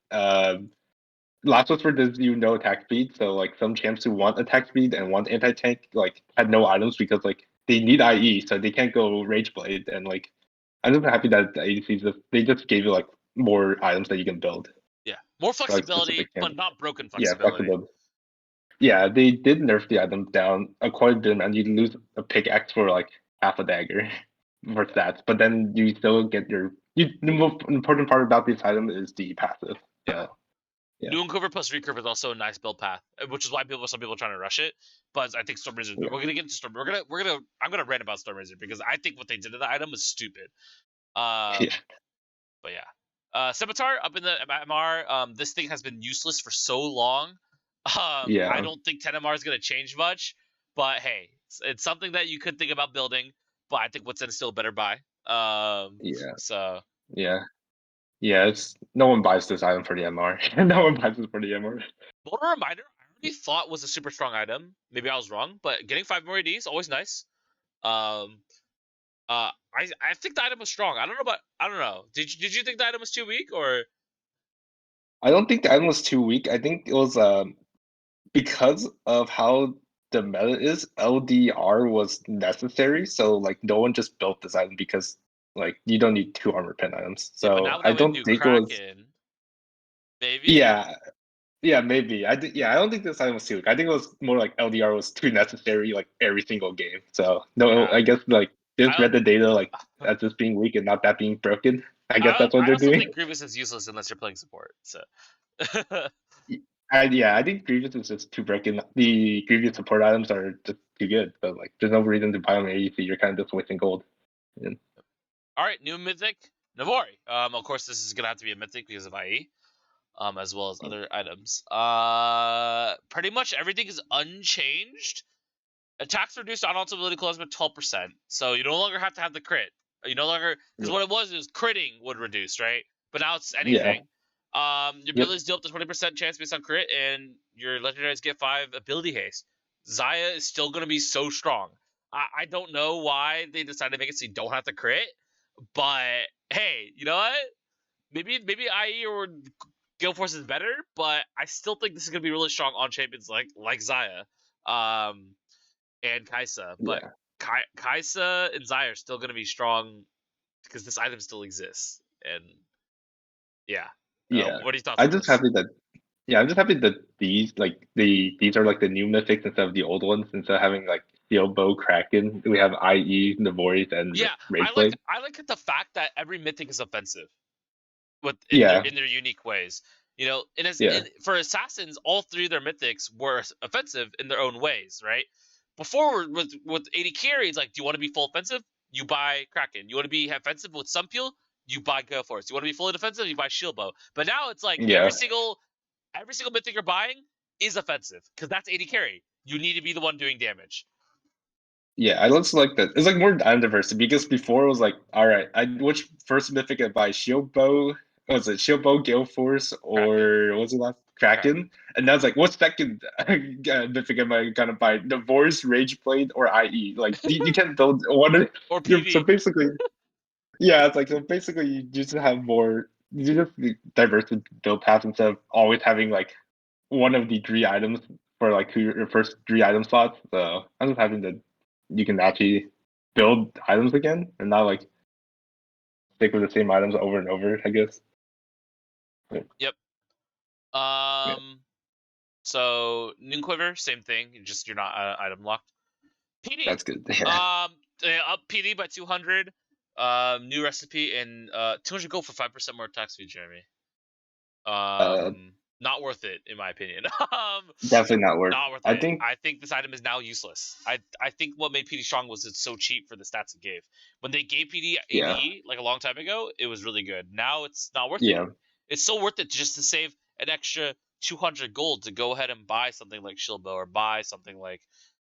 Last Whisper gives you no attack speed. So like some champs who want attack speed and want anti-tank like had no items because like they need IE, so they can't go Rage Blade. And like I'm just happy that the ADCs they just gave you like more items that you can build Yeah, more for like flexibility, specific champs. but not broken Yeah, flexibility. flexibility. Yeah, they did nerf the item down quite a bit, and you lose a pickaxe for like half a dagger for stats. But then you still get your. The most important part about this item is the passive. Yeah. Yeah, Noonquiver plus Recurve is also a nice build path, which is why some people are trying to rush it. But I think Stormrazor. yeah, We're gonna get into Storm. I'm gonna rant about Stormrazor because I think what they did to the item was stupid. yeah, But yeah. Scimitar up in the MR. This thing has been useless for so long. I yeah, don't think 10 MR is going to change much. But hey, it's something that you could think about building. But I think what's in is still a better buy. yeah, So yeah, yeah. It's no one buys this item for the MR. No one buys this for the MR. Motor Reminder, I already thought was a super strong item. Maybe I was wrong, but getting 5 more ADs always nice. Um, I think the item was strong. I don't know. Did you think the item was too weak or? I don't think the item was too weak. I think it was because of how the meta is, LDR was necessary. So like no one just built this item because like you don't need 2 armor pen items. Yeah, but So now I that we have don't new think it was. Kraken, maybe. Yeah, yeah, maybe. Yeah, I don't think this item was too weak. I think it was more like LDR was too necessary like every single game. So no, Yeah, I guess like I just don't. read the data like as just being weak and not that being broken. I guess that's what I they're also doing. think Grievous is useless unless you're playing support. So Yeah, I think Grievous is just too broken. The Grievous support items are just too good. So like, there's no reason to buy them in ADC. You're kind of just wasting gold. And, all right, new mythic Navori. Of course this is gonna have to be a mythic because of IE. As well as other items. Pretty much everything is unchanged. Attacks reduced on ultimate clause by 12%. So you no longer have to have the crit. You no longer because what it was is critting would reduce, right? But now it's yeah. anything. Your Yep. abilities deal up to 20% chance based on crit, and your legendaries get 5 ability haste. Xayah is still gonna be so strong. I don't know why they decided to make it so you don't have to crit, but hey, you know what? Maybe IE or Gale Force is better, but I still think this is gonna be really strong on champions like Xayah, and Kaisa. But Yeah. Kaisa and Xayah are still gonna be strong because this item still exists. And yeah, Yeah. what are your thoughts I'm on just this? happy that. Yeah, I'm just happy that these are like the new mythics instead of the old ones. Instead of having like Steel Bow Kraken, we have IE, Navoris, and Yeah, Rageblade. I like the fact that every mythic is offensive with Yeah. in their unique ways. Yeah. For assassins, all 3 of their mythics were offensive in their own ways, right? Before with 80 carry, it's like, do you want to be full offensive? You buy Kraken. You want to be offensive with some peel? You buy Gale Force. You want to be fully defensive? You buy Shield Bow. But now it's like Yeah. every single mythic you're buying is offensive because that's 80 carry. You need to be the one doing damage. Yeah, I also like that. It's like more item diversity because before it was like, all right, which first mythic I buy? Shield Bow, was it Shield Bow, Gale Force, Kraken. or what was it last? Kraken. Kraken? And now it's like, what second mythic am I gonna buy? Divorce, Rage Blade, or IE? Like you can't build one. Or So PV. basically, yeah, it's like so basically you just have more. You just diverse build paths instead of always having like one of the 3 items for like your first 3 item slots. So I'm just happy that you can actually build items again and not like stick with the same items over and over, I guess. But, Yep. yeah, So Noonquiver, same thing. You're not item locked. PD. that's good. Yeah. Up PD by 200. New recipe and 200 gold for 5% more attack speed, Jeremy. Uh, Not worth it in my opinion. Definitely not worth. Not worth I it. think I think this item is now useless. I think what made PD strong was it's so cheap for the stats it gave. When they gave PD yeah. ADE like a long time ago, it was really good. Now it's not worth it. Yeah. It's so worth it just to save an extra 200 gold to go ahead and buy something like Shilbo or buy something like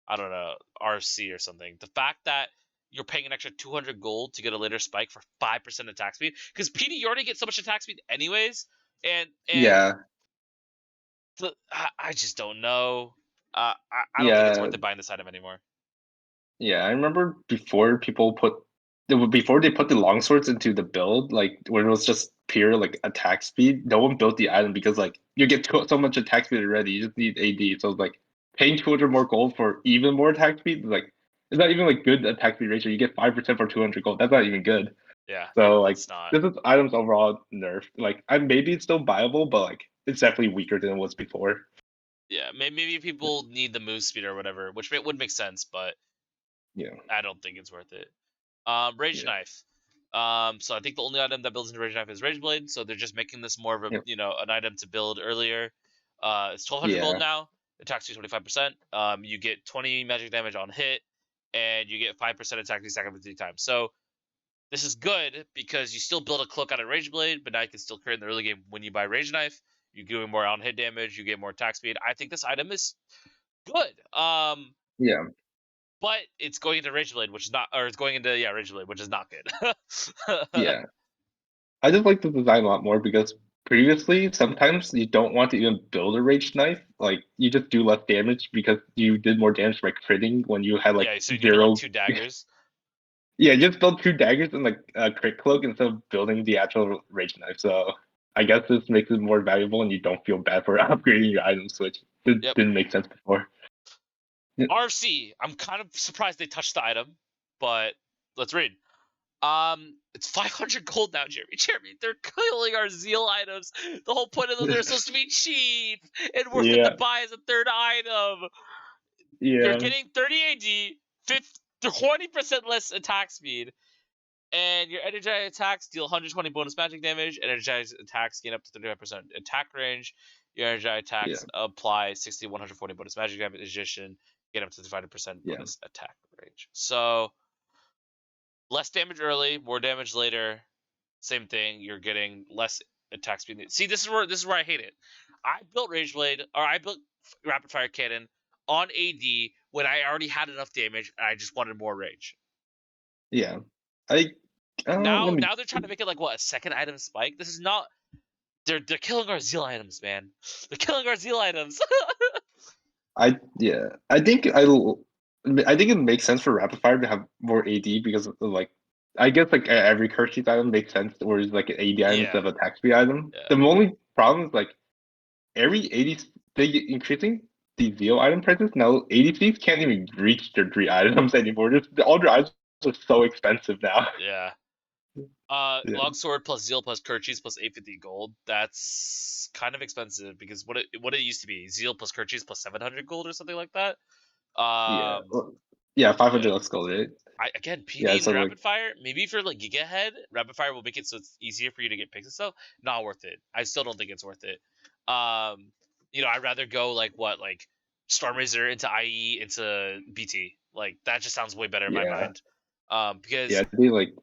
I don't know RC or something. The fact that you're paying an extra 200 gold to get a later spike for 5% attack speed. Because PD, you already get so much attack speed anyways, and Yeah, I just don't know. I don't think it's yeah, worth it buying this item anymore. yeah. I remember before they put the longswords into the build, like when it was just pure like attack speed. No one built the item because like you get so much attack speed already. You just need AD. So it's like paying 200 more gold for even more attack speed. Like it's not even like good attack speed ratio. You get 5% for 200 gold. That's not even good. Yeah, So like it's not. this is items overall nerfed. Like I maybe it's still viable, but like it's definitely weaker than it was before. Yeah, maybe people need the move speed or whatever, which would make sense, but Yeah, I don't think it's worth it. Rage yeah, Knife. So I think the only item that builds into Rage Knife is Rage Blade. So they're just making this more of a yeah, an item to build earlier. It's 1200 gold yeah, now. Attacks you 25%. You get 20 magic damage on hit, and you get 5% attack stack up to 3 times. So this is good because you still build a cloak out of Rage Blade, but now you can still crit in the early game when you buy Rage Knife. You're doing more on hit damage. You get more attack speed. I think this item is good. yeah, But it's going into Rage Blade, which is not, or it's going into Rage Blade, which is not good. yeah. I just like the design a lot more because previously sometimes you don't want to even build a rage knife. Like you just do less damage because you did more damage by critting when you had like Yeah, so you build like zero. 2 daggers. Yeah, just build 2 daggers and like a crit cloak instead of building the actual rage knife. So I guess this makes it more valuable and you don't feel bad for upgrading your item switch. It Yep. didn't make sense before. Yeah, RC. I'm kind of surprised they touched the item, but let's read. It's 500 gold now, Jeremy. Jeremy, they're killing our ZEAL items. The whole point of them, they're supposed to be cheap and worth it to yeah, buy as a third item. You're yeah, getting 30 AD, 20% less attack speed, and your energized attacks deal 120 bonus magic damage. Energized attacks gain up to 35% attack range. Your energized attacks apply 60 140 bonus magic damage. Addition, get up to 35% yeah, bonus attack range. So less damage early, more damage later. Same thing. You're getting less attack speed. See, this is where I hate it. I built Rage Blade, or I built Rapid Fire Cannon on AD when I already had enough damage and I just wanted more rage. yeah. I let Now, me. now they're trying to make it like what, a second item spike. This is not. They're killing our ZEAL items, man. They're killing our ZEAL items. I yeah, I think it makes sense for rapid fire to have more AD because of, like I guess like every curse item makes sense where it's like an AD item Yeah, instead of attack speed item. yeah, The only problem is like every AD they get increasing the ZEAL item prices. Now ADCs can't even reach their 3 items anymore. Just all their items are so expensive now. yeah. Yeah, Longsword plus ZEAL plus Kerchies plus 850 gold. That's kind of expensive because what it used to be, ZEAL plus Kerchies plus 700 gold or something like that. yeah, Um, well, yeah. yeah. 500 let's go, right? Again, Yeah, PD and so like Rapid Fire. Maybe if you're like Giga Head, Rapid Fire will make it so it's easier for you to get picks and stuff. Not worth it. I still don't think it's worth it. I'd rather go like what, like Stormrazor into IE into BT. Like that just sounds way better in my yeah, mind. Because yeah. They like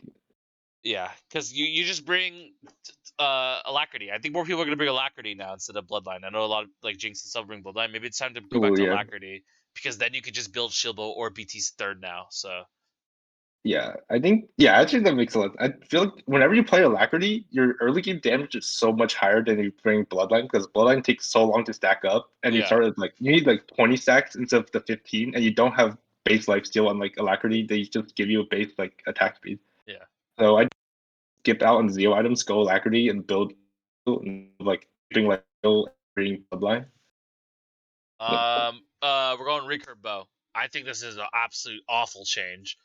yeah, because you just bring Alacrity. I think more people are gonna bring Alacrity now instead of Bloodline. I know a lot of like Jinx and stuff bring Bloodline. Maybe it's time to go back oh to yeah. Alacrity because then you could just build Shilbo or BT's third now. So Yeah, I think actually that makes a lot. I feel like whenever you play Alacrity, your early game damage is so much higher than you playing Bloodline because Bloodline takes so long to stack up, and you yeah, start at like you need like 20 stacks instead of the 15, and you don't have base life steal on like Alacrity. They just give you a base like attack speed. yeah. So I skip out on Zeo items, go Alacrity, and build and, like doing like bring Bloodline. Yeah, We're going recurve bow. I think this is an absolute awful change.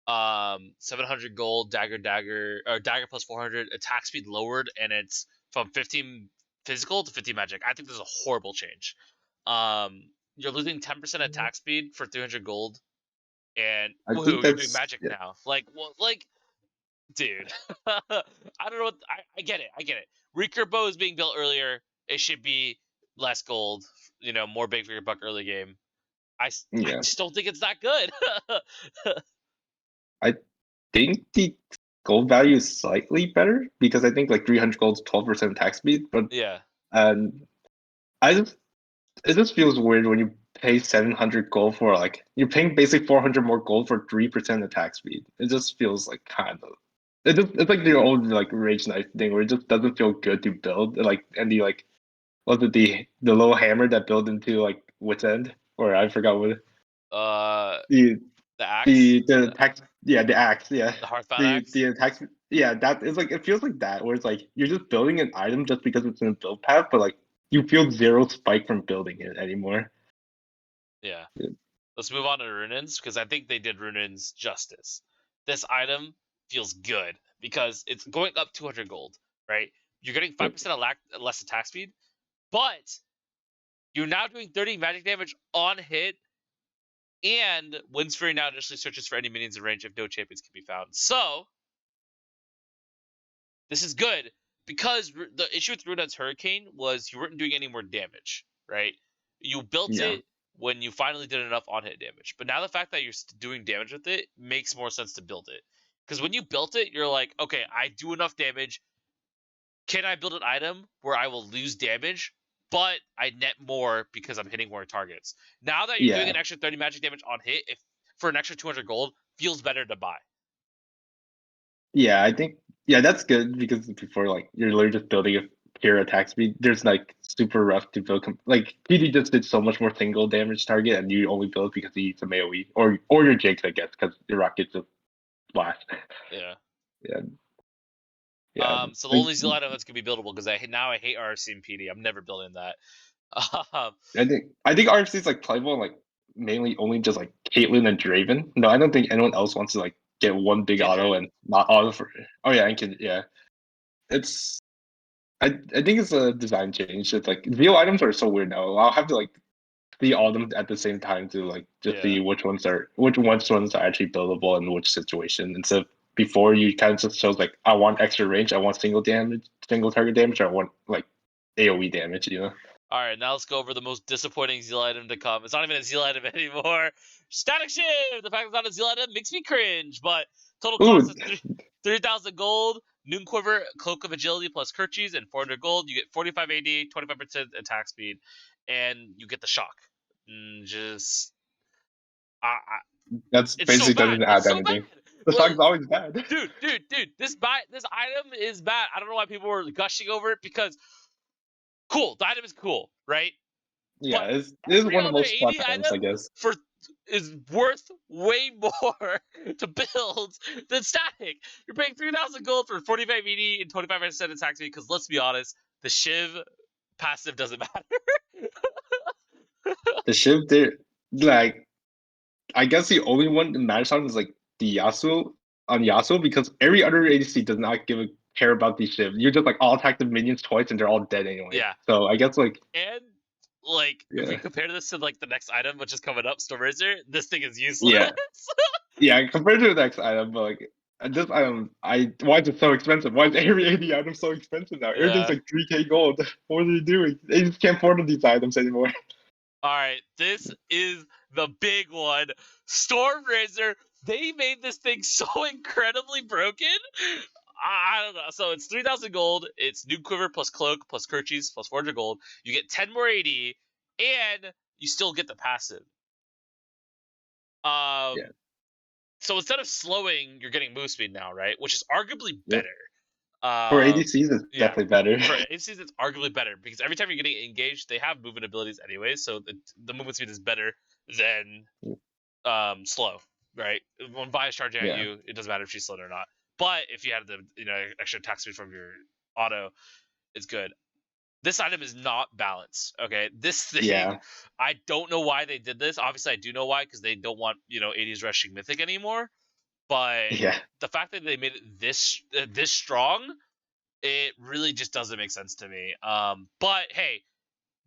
700 gold, dagger, or dagger plus 400, attack speed lowered, and it's from 15 physical to 15 magic. I think this is a horrible change. You're losing 10% attack speed for 300 gold, and I think woohoo, you're doing that's magic yeah, now. Like, well, like, dude, I don't know. I get it. I get it. Recurve bow is being built earlier. It should be less gold. More bang for your buck early game. I yeah. just don't think it's that good. I think the gold value is slightly better because I think like 300 gold is 12% attack speed, but Yeah. and I just it just feels weird when you pay 700 gold for like you're paying basically 400 more gold for 3% attack speed. It just feels like kind of it's like the old like Rage Knight thing where it just doesn't feel good to build. Like and the like was it the little hammer that built into like Wit's End? Or I forgot what Uh, the the axe, the attack, yeah, the axe, yeah. the Hearthbound The axe. attack, yeah, that is like it feels like that where it's like you're just building an item just because it's in a build path, but like you feel zero spike from building it anymore. Yeah. Yeah. Let's move on to Runin's because I think they did Runin's justice. This item feels good because it's going up 200 gold, right? You're getting 5% less attack speed, but you're now doing 30 magic damage on hit, and Wind's Fury now initially searches for any minions in range if no champions can be found. So, this is good because the issue with Runin's Hurricane was you weren't doing any more damage, right? You built Yeah. it when you finally did enough on hit damage. But now the fact that you're doing damage with it makes more sense to build it. Because when you built it, you're like, okay, I do enough damage. Can I build an item where I will lose damage, but I net more because I'm hitting more targets? Now that you're doing Yeah. an extra 30 magic damage on hit, if for an extra 200 gold, feels better to buy. Yeah, I think yeah, that's good because before like you're literally just building a pure attack speed. There's like super rough to build. Like PD just did so much more single damage target, and you only build because he needs some AOE or your Jinx, I guess, because your rockets just blast. Yeah. Yeah, yeah. So the only ZEAL item that's gonna be buildable because I hate RC and PD. I'm never building that. Um, I think RFC is like playable like mainly only just like Caitlyn and Draven. No, I don't think anyone else wants to like get one big auto Kindred. and not auto for. Oh yeah, and can yeah. It's I think it's a design change. It's like real items are so weird now. I'll have to like see all of them at the same time to like just Yeah. see which ones are actually buildable in which situation. Instead of before you kind of just shows like I want extra range, I want single target damage, or I want like AoE damage, you know? All right, now let's go over the most disappointing ZEAL item to come. It's not even a ZEAL item anymore. Static Shiv. The fact it's not a ZEAL item makes me cringe. But total cost Ooh, is 3,000 gold. Noon Quiver, Cloak of Agility plus Kerchies, and 400 gold. You get 45 AD, 25% attack speed, and you get the shock. Just, that's it's so basically bad. doesn't It's add so bad. anything. The Well, song's always bad. dude, this item is bad. I don't know why people were gushing over it because cool, the item is cool, right? Yeah, But it is every one of the other most fun 80 items, item I guess. for is worth way more to build than static. You're paying 3,000 gold for 45 ED and 25% attack speed because let's be honest, the Shiv passive doesn't matter. The shift there, like I guess the only one that matters on is like the Yasuo on Yasuo because every other ADC does not give a care about these shifts. You just like all attack the minions twice and they're all dead anyway. Yeah, So I guess like and like if we yeah, compare this to like the next item which is coming up, Storm Razor, this thing is useless. yeah, yeah. Compared to the next item, but like this item, why is it so expensive? Why is every AD item so expensive now? Everything's Yeah. like 3K gold. What are they doing? They just can't afford these items anymore. All right, this is the big one. Storm Razor. They made this thing so incredibly broken. I don't know. So it's 3,000 gold. It's New Quiver plus Cloak plus Kerchies plus 400 gold. You get 10 more AD, and you still get the passive. Yeah, So instead of slowing, you're getting move speed now, right? Which is arguably yep. better. For Um, ADCs, it's yeah, definitely better. for ACs, it's arguably better because every time you're getting engaged, they have movement abilities anyway, so the movement speed is better than slow, right? When Vi's charging at Yeah, you, it doesn't matter if she's slow or not. But if you had the extra attack speed from your auto, it's good. This item is not balanced. Okay, this thing, yeah, I don't know why they did this. Obviously, I do know why because they don't want 80s rushing mythic anymore. But yeah. the fact that they made it this strong, it really just doesn't make sense to me. But hey,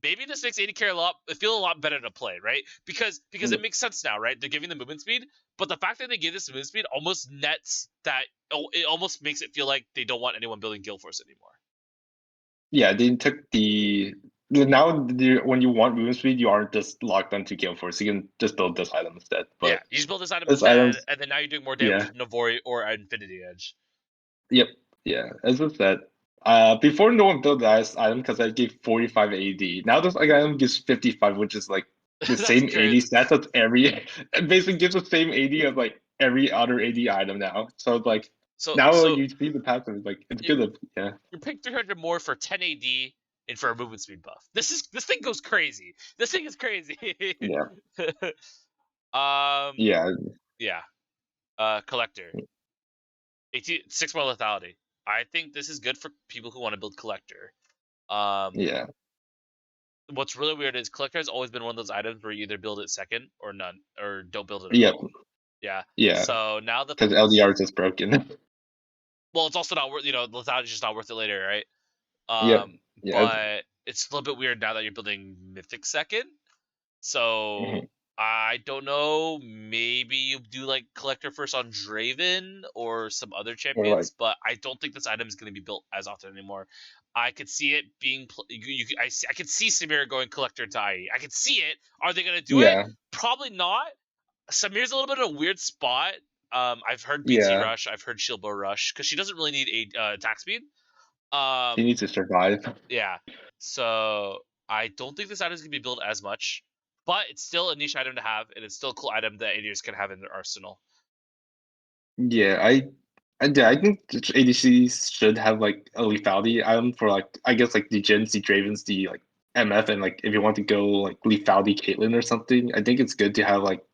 maybe this makes 80 carry feel a lot better to play, right? Because it makes sense now, right? They're giving the movement speed, but the fact that they give this movement speed almost nets that. It almost makes it feel like they don't want anyone building Guild Force anymore. Yeah, they took the now when you want movement speed, you aren't just locked onto Gale Force. You can just build this item instead. Yeah, But you just build this item this instead, item's and then now you're doing more damage yeah, with Navori or Infinity Edge. yep, yeah. As I said, before no one built this item because I gave 45 AD. Now this like item gives 55, which is like the That's same AD crazy. stats as every. It basically gives the same AD as like every other AD item now. So it's like So now so you see the passive. It's like it's you, good. Yeah. you're paying 300 more for 10 AD and for a movement speed buff. This thing goes crazy. This thing is crazy. Yeah. um Yeah. yeah. Collector. 6 more lethality. I think this is good for people who want to build collector. Um Yeah. what's really weird is collector has always been one of those items where you either build it second or none or don't build it at Yep. all. Yeah. Yeah. So now the Because LDR is just broken. well, it's also not worth lethality is just not worth it later, right? Yep. Yeah. But it's a little bit weird now that you're building mythic second. So Mhm. I don't know. Maybe you do like collector first on Draven or some other Or like, champions, but I don't think this item is going to be built as often anymore. I could see it being. I could see Samira going collector to IE. I could see it. Are they going to do it? yeah. Probably not. Samir's a little bit of a weird spot. I've heard BT Yeah. rush. I've heard shield bow rush because she doesn't really need a attack speed. He Um, needs to survive. yeah. So I don't think this item is gonna be built as much, but it's still a niche item to have, and it's still a cool item that ADers can have in their arsenal. Yeah. I think ADCs should have like a lethality item for like I guess like the Jins, the Dravens, the like MF, and like if you want to go like lethality Caitlyn or something, I think it's good to have like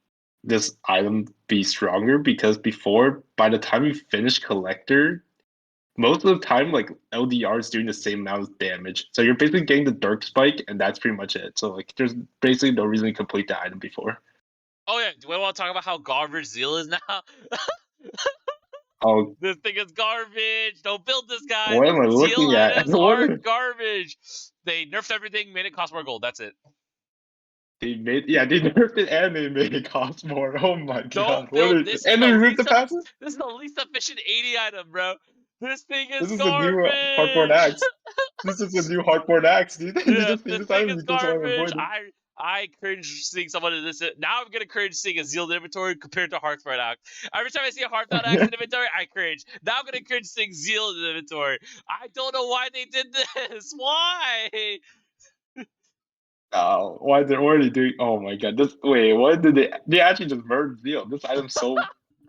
this item be stronger because before by the time you finish collector, most of the time like LDR is doing the same amount of damage. So you're basically getting the Dark Spike and that's pretty much it. So like there's basically no reason to complete the item before. Oh yeah, do we want to talk about how garbage Zeal is now? Oh, This thing is garbage. Don't build this, guys. what am I Zeal looking at? items are garbage. They nerfed everything, made it cost more gold. That's it. They nerfed it and they made it cost more. Oh my god. Don't build. And they removed the passive? This is the least efficient 80 item, bro. This thing This is is the new hardcore garbage. axe. This is the new hardcore axe, dude. You Yeah, just see this this thing item, is you just want to garbage. avoid it. I cringe seeing someone in this. Now I'm gonna cringe seeing a Zeal inventory compared to Hearthfire Axe. Every time I see a Hearthfire Axe in inventory, I cringe. Now I'm gonna cringe seeing Zeal in inventory. I don't know why they did this. Why? Oh, what are they doing? Oh my god! What did they actually just merged Zeal? This item's so.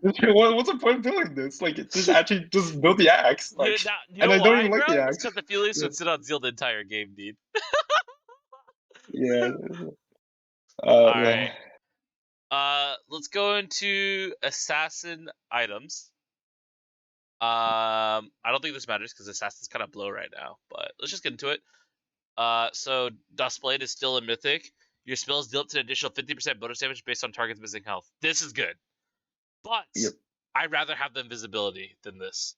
What's the point of doing this? Like, just actually just build the axe. Like, You and know I don't why, even like bro? the It's axe. because the Felius Yeah, would sit on Zeal the entire game, dude. yeah. All Yeah. right. Let's go into assassin items. I don't think this matters because assassin's kind of blow right now, but let's just get into it. So Dustblade is still a mythic. Your spells deal up to an additional 50% bonus damage based on target's missing health. This is good, but Yep. I'd rather have the invisibility than this.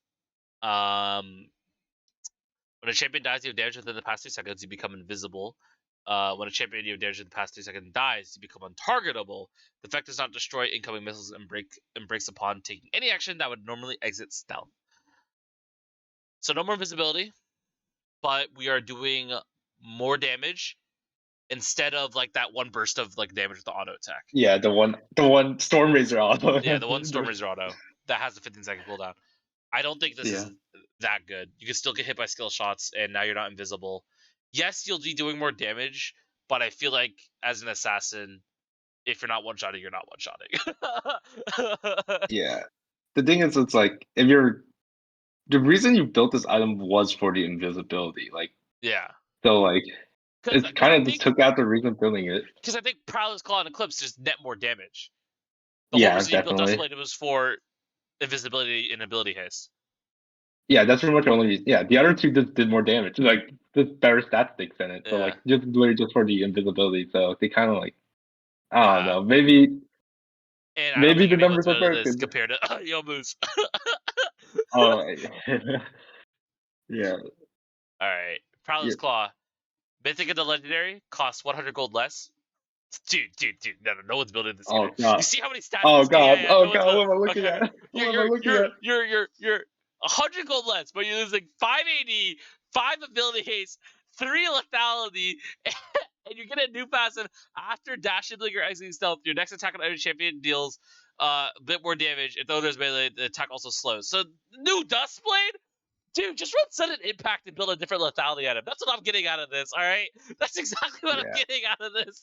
Um, when a champion dies, you have damage within the past 2 seconds. You become invisible. When a champion you have damage in the past 2 seconds dies, you become untargetable. The effect does not destroy incoming missiles and breaks upon taking any action that would normally exit stealth. So no more invisibility, but we are doing more damage instead of like that one burst of like damage with the auto attack. Yeah, the one Storm Razor auto. Yeah, the one Storm Razor auto that has the 15-second cooldown. I don't think this Yeah. is that good. You can still get hit by skill shots, and now you're not invisible. Yes, you'll be doing more damage, but I feel like as an assassin, if you're not one-shotting, you're not one-shotting. Yeah. The thing is, it's like if you're the reason you built this item was for the invisibility. Like, Yeah, so like because it's kind of just took out the reason building it. I think Prowler's Claw and Eclipse just net more damage. The whole Yeah, reason you built definitely. Dustblade was for invisibility and ability haste. Yeah, that's pretty much the only reason. Yeah, the other two just did more damage. Like just better statistics in it. So Yeah, like just literally just for the invisibility. So they kind of like I don't yeah. know. And I don't Maybe think the anyone numbers was are better than this broken. compared to Yomu's. Oh yeah. All right, Prowler's Yeah. Claw. Mythic and the Legendary costs 100 gold less. Dude. No one's building this Oh either. You god. see how many stats Oh this game? god. Yeah. Oh No one's god. building. What am I looking Okay. at? What am I You're looking at? 100 gold less, but you're losing 580, 5 ability haste, 3 lethality, and you get a new passive after dash sibling or exiting stealth. Your next attack on every champion deals a bit more damage. If though there's melee, the attack also slows. So new Dustblade. Dude, just run sudden impact and build a different lethality item. That's what I'm getting out of this, all right? That's exactly what I'm Yeah. getting out of this.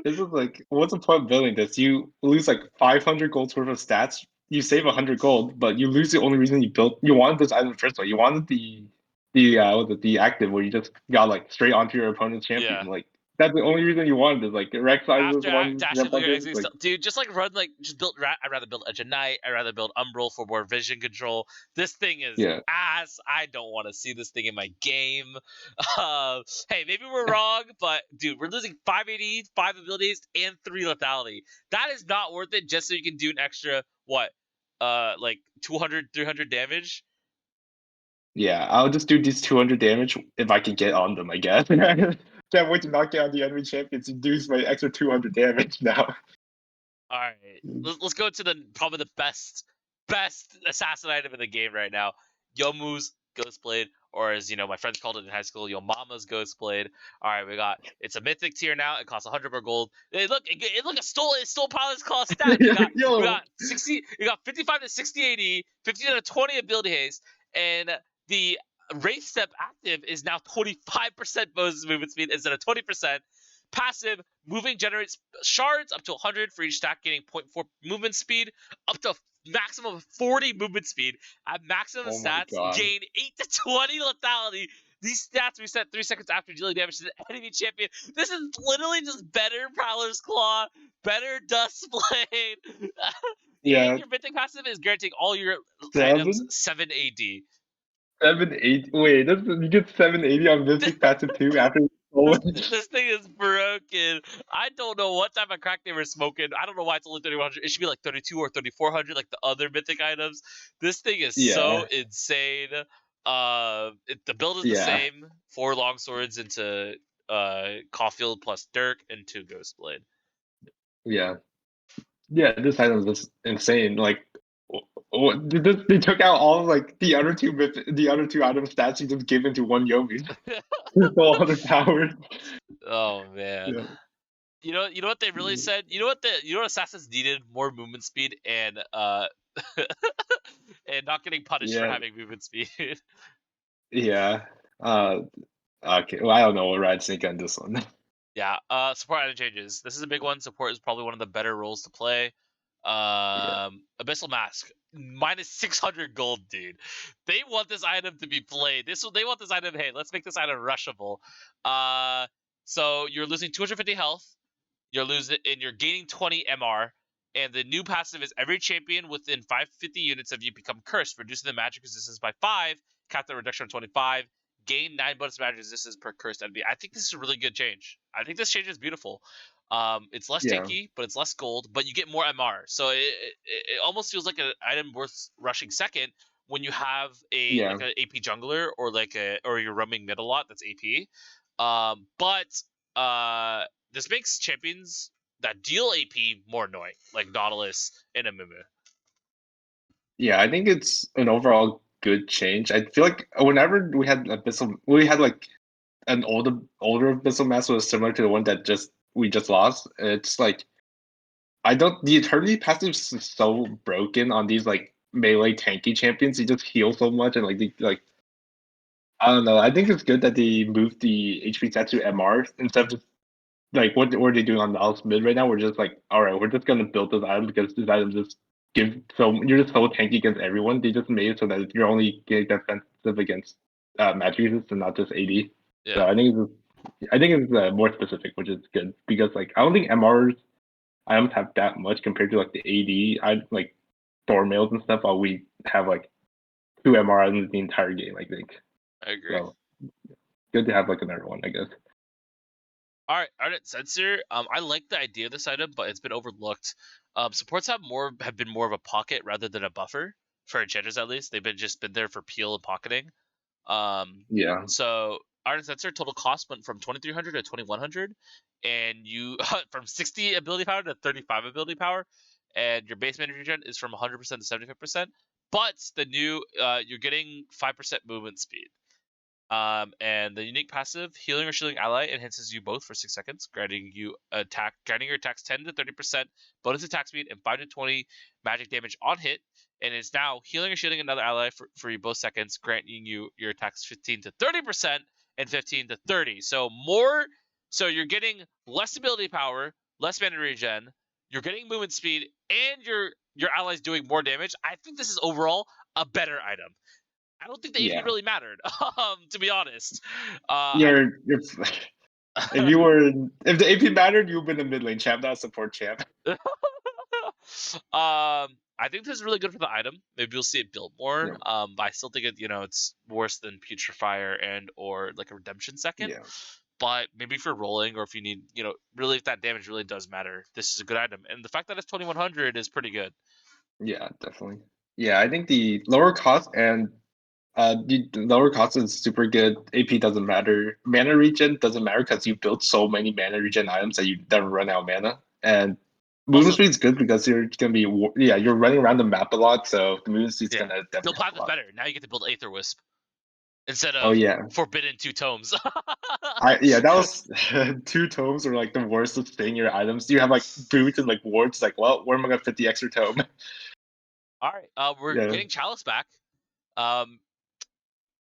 This is like, what's the point of building this? You lose like 500 gold's worth of stats. You save 100 gold, but you lose the only reason you built. You wanted this item first, you wanted the active where you just got like straight onto your opponent's champion. Yeah. Like that's the only reason you wanted it. Like Rex sizes After one dashing red Linger bucket. exiting Like stuff, dude, just like run like just build. I'd rather build Edge of Night. I'd rather build Umbral for more vision control. This thing is yeah, ass. I don't want to see this thing in my game. Hey, maybe we're wrong, but dude, we're losing 5 AD, 5 abilities, and 3 lethality. That is not worth it just so you can do an extra what, like 200, 300 damage. yeah. I'll just do these 200 damage if I can get on them. I guess. Can't wait to not get on the enemy champions and do my extra 200 damage now. All right, let's go to the probably the best assassin item in the game right now, Yomu's Ghostblade, or as you know my friends called it in high school, Yo Mama's Ghostblade. All right, it's a mythic tier now. It costs 100 more gold. Hey, look, it stole Pilot's Claw stats. We Yo, got 60, we got 55 to 60 AD, 15 to 20 ability haste, and the Wraith Step active is now 25% bonus movement speed instead of 20%. Passive, moving generates shards up to 100 for each stack, gaining 0.4 movement speed, up to maximum of 40 movement speed. At maximum oh my stats, god. gain 8 to 20 lethality. These stats reset 3 seconds after dealing damage to the enemy champion. This is literally just better Prowler's Claw, better Dustblade. And Yeah, your Mythic passive is guaranteeing all your items seven. 7 AD. 780. Wait, you get 780 on Mystic Passive too after This thing is broken. I don't know what type of crack they were smoking. I don't know why it's only 3100. It should be like 32 or 3400, like the other mythic items. This thing is so Yeah, insane. The build is the yeah, same: 4 long swords into Caulfield plus Dirk into Ghostblade. yeah, yeah. This item is just insane. Like, they took out all like the other two item stats you just give into one Yomi. All other powers. Oh man. Yeah, You know what they really said? You know what assassins needed more movement speed and and not getting punished for yeah, having movement speed. yeah. Uh, okay. Well, I don't know what Rad's thinking on this one. Yeah, support item changes. This is a big one. Support is probably one of the better roles to play. Yeah, Abyssal Mask, minus 600 gold, dude. They want this item to be played. They want this item. Hey, let's make this item rushable. So you're losing 250 health. You're gaining 20 MR. And the new passive is every champion within 550 units of you become cursed, reducing the magic resistance by 5, cap the reduction of 25, gain 9 bonus magic resistance per cursed enemy. I think this is a really good change. I think this change is beautiful. It's less yeah, tanky, but it's less gold, but you get more MR. So it almost feels like an item worth rushing second when you have yeah, an AP jungler or you're roaming mid a lot that's AP. But this makes champions that deal AP more annoying, like Nautilus and Amumu. yeah. I think it's an overall good change. I feel like whenever we had like an older Abyssal Mask was similar to the one that we just lost. It's like I don't the Eternity passive is so broken on these like melee tanky champions. They just heal so much and I don't know. I think it's good that they moved the HP stat to MR instead of just like what are they doing on the Alice mid right now? We're just like, all right, we're just gonna build this item because this item just you're just so tanky against everyone. They just made it so that you're only getting defensive against magic resistance and not just AD. So Yeah, I think it's more specific, which is good because like I don't think MRs items have that much compared to like the AD. I like Thornmails and stuff. While we have like 2 MR items the entire game, I think. I agree. So good to have like another one, I guess. All right, Ardent Sensor. I like the idea of this item, but it's been overlooked. Supports have been more of a pocket rather than a buffer for enchanters at least. They've been there for peel and pocketing. Yeah, So Ardent Sensor total cost went from 2300 to 2100, and you from 60 ability power to 35 ability power, and your base energy regen is from 100% to 75%. But the new you're getting 5% movement speed. And the unique passive, healing or shielding ally, enhances you both for 6 seconds, granting your attacks 10 to 30% bonus attack speed and 5 to 20 magic damage on hit. And it's now healing or shielding another ally for you both seconds, granting you your attacks 15 to 30% and 15 to 30. So you're getting less ability power, less mana regen, you're getting movement speed, and your allies doing more damage. I think this is overall a better item. I don't think the AP Yeah. really mattered, to be honest. You're if the AP mattered, you've been a mid lane champ, not a support champ. I think this is really good for the item. Maybe you'll see it built more. Yeah. But I still think it's worse than Putrefier and or like a Redemption second. Yeah. But maybe if you're rolling or if you need, really if that damage really does matter, this is a good item. And the fact that it's 2100 is pretty good. Yeah, definitely. Yeah, I think the lower cost and the lower cost is super good. AP doesn't matter. Mana regen doesn't matter because you built so many mana regen items that you never run out of mana. And movement Also, speed is good because you're gonna be you're running around the map a lot, so the movement speed's yeah, gonna build definitely path help a is lot. better. Now you get to build Aether Wisp instead Oh of yeah, Forbidden 2 tomes. that was 2 tomes are like the worst of thing your items. You have like boots and like wards. Like, well, where am I gonna fit the extra tome? All right, we're Yeah, getting Chalice back.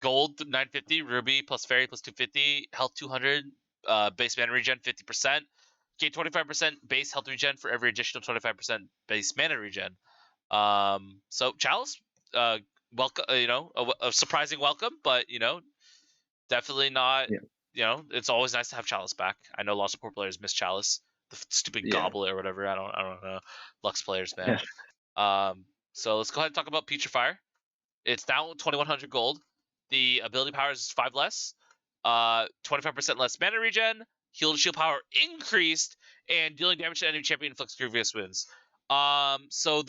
Gold 950, Ruby plus Fairy plus 250, health 200, base mana regen 50%, gain 25% base health regen for every additional 25% base mana regen. So Chalice, welcome, a surprising welcome, but definitely not. yeah, It's always nice to have Chalice back. I know lots of support players miss Chalice, the stupid yeah, goblet or whatever. I don't know. Lux players, man. So let's go ahead and talk about Putrefier. It's now 2100 gold. The ability power is 5 less, 25% less mana regen, heal and shield power increased, and dealing damage to enemy champion inflicts grievous wounds. So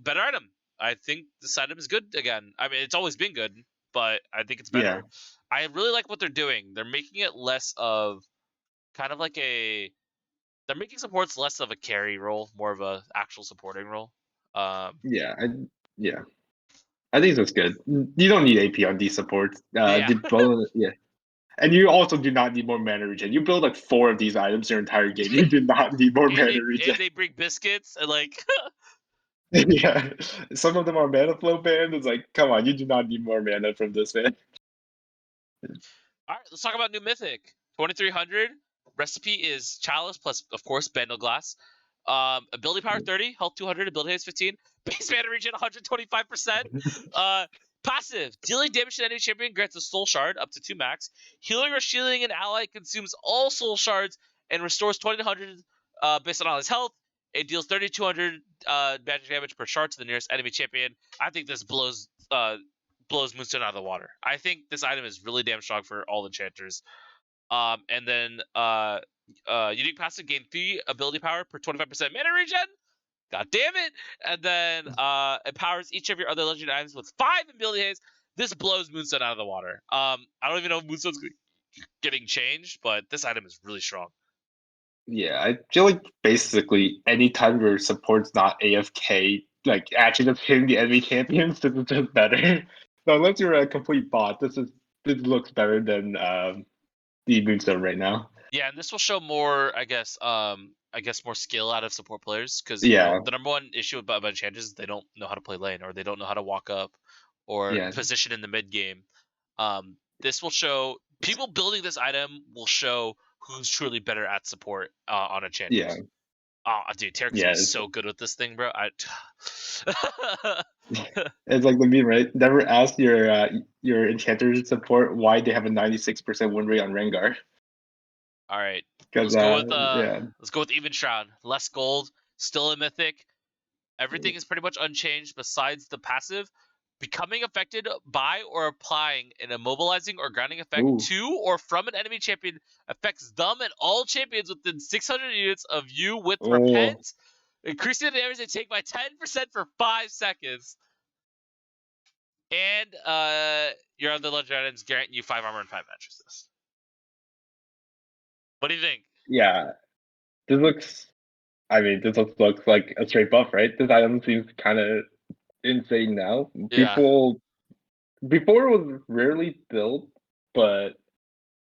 better item. I think this item is good again. I mean, it's always been good, but I think it's yeah, better. I really like what they're doing. They're making it less of kind of like they're making supports less of a carry role, more of a actual supporting role. yeah. Yeah. I think that's good. You don't need AP on these supports. Yeah. Yeah. And you also do not need more mana regen. You build like 4 of these items your entire game. You do not need more and mana they regen. and they bring biscuits and like Yeah. Some of them are mana flow banned. It's like, come on, you do not need more mana from this, man. all right, let's talk about new mythic 2300. Recipe is Chalice plus of course Bandle Glass. Ability power 30, health 200, ability haste 15, base mana regen 125%. Passive, dealing damage to enemy champion grants a soul shard up to 2 max. Healing or shielding an ally consumes all soul shards and restores 2000 based on ally's health. It deals 3200 magic damage per shard to the nearest enemy champion. I think this blows Moonstone out of the water. I think this item is really damn strong for all enchanters. And then unique passive gain 3 ability power per 25% mana regen. God damn it! And then empowers each of your other legendary items with 5 ability haste. This blows Moonstone out of the water. I don't even know if Moonstone's getting changed, but this item is really strong. Yeah, I feel like basically anytime your support's not AFK, like actually just hitting the enemy champions, this is just better. So unless you're a complete bot, this looks better than the Moonstone right now. Yeah, and this will show more, I guess more skill out of support players because Yeah, the number one issue about enchanters is they don't know how to play lane or they don't know how to walk up or yeah, position in the mid game. This will show people building this item will show who's truly better at support on yeah, enchanters. Oh, dude, Tarek's gonna yeah. be so good with this thing, bro. It's like the meme, right? Never ask your enchanter support why they have a 96% win rate on Rengar. All right, Because yeah, let's go with Even Shroud. Less gold, still a mythic. Everything is pretty much unchanged besides the passive. Becoming affected by or applying an immobilizing or grounding effect ooh, to or from an enemy champion affects them and all champions within 600 units of you with oh, Repent, increasing the damage they take by 10% for 5 seconds. And your other legendary items grant you 5 armor and 5 mattresses. What do you think? yeah. This looks. I mean, looks like a straight buff, right? This item seems kind of insane now. Yeah. Before it was rarely built, but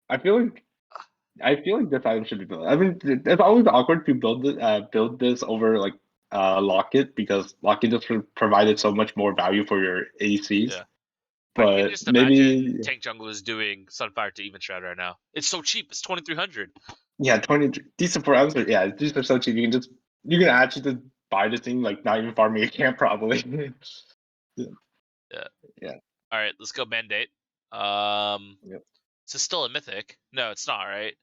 I feel like this item should be built. I mean, it's always awkward to build this over like Locket because Locket just provided so much more value for your ACs. Yeah. I can But just imagine maybe Tank Jungle is doing Sunfire to Even Shroud right now. It's so cheap. It's 2300. Yeah, 20 these support items are, yeah, these are so cheap. You can actually just buy the thing, like not even farming a camp probably. Yeah. Yeah. Yeah. All right, let's go mandate. Um, Yep. is this still a mythic? No, it's not, right?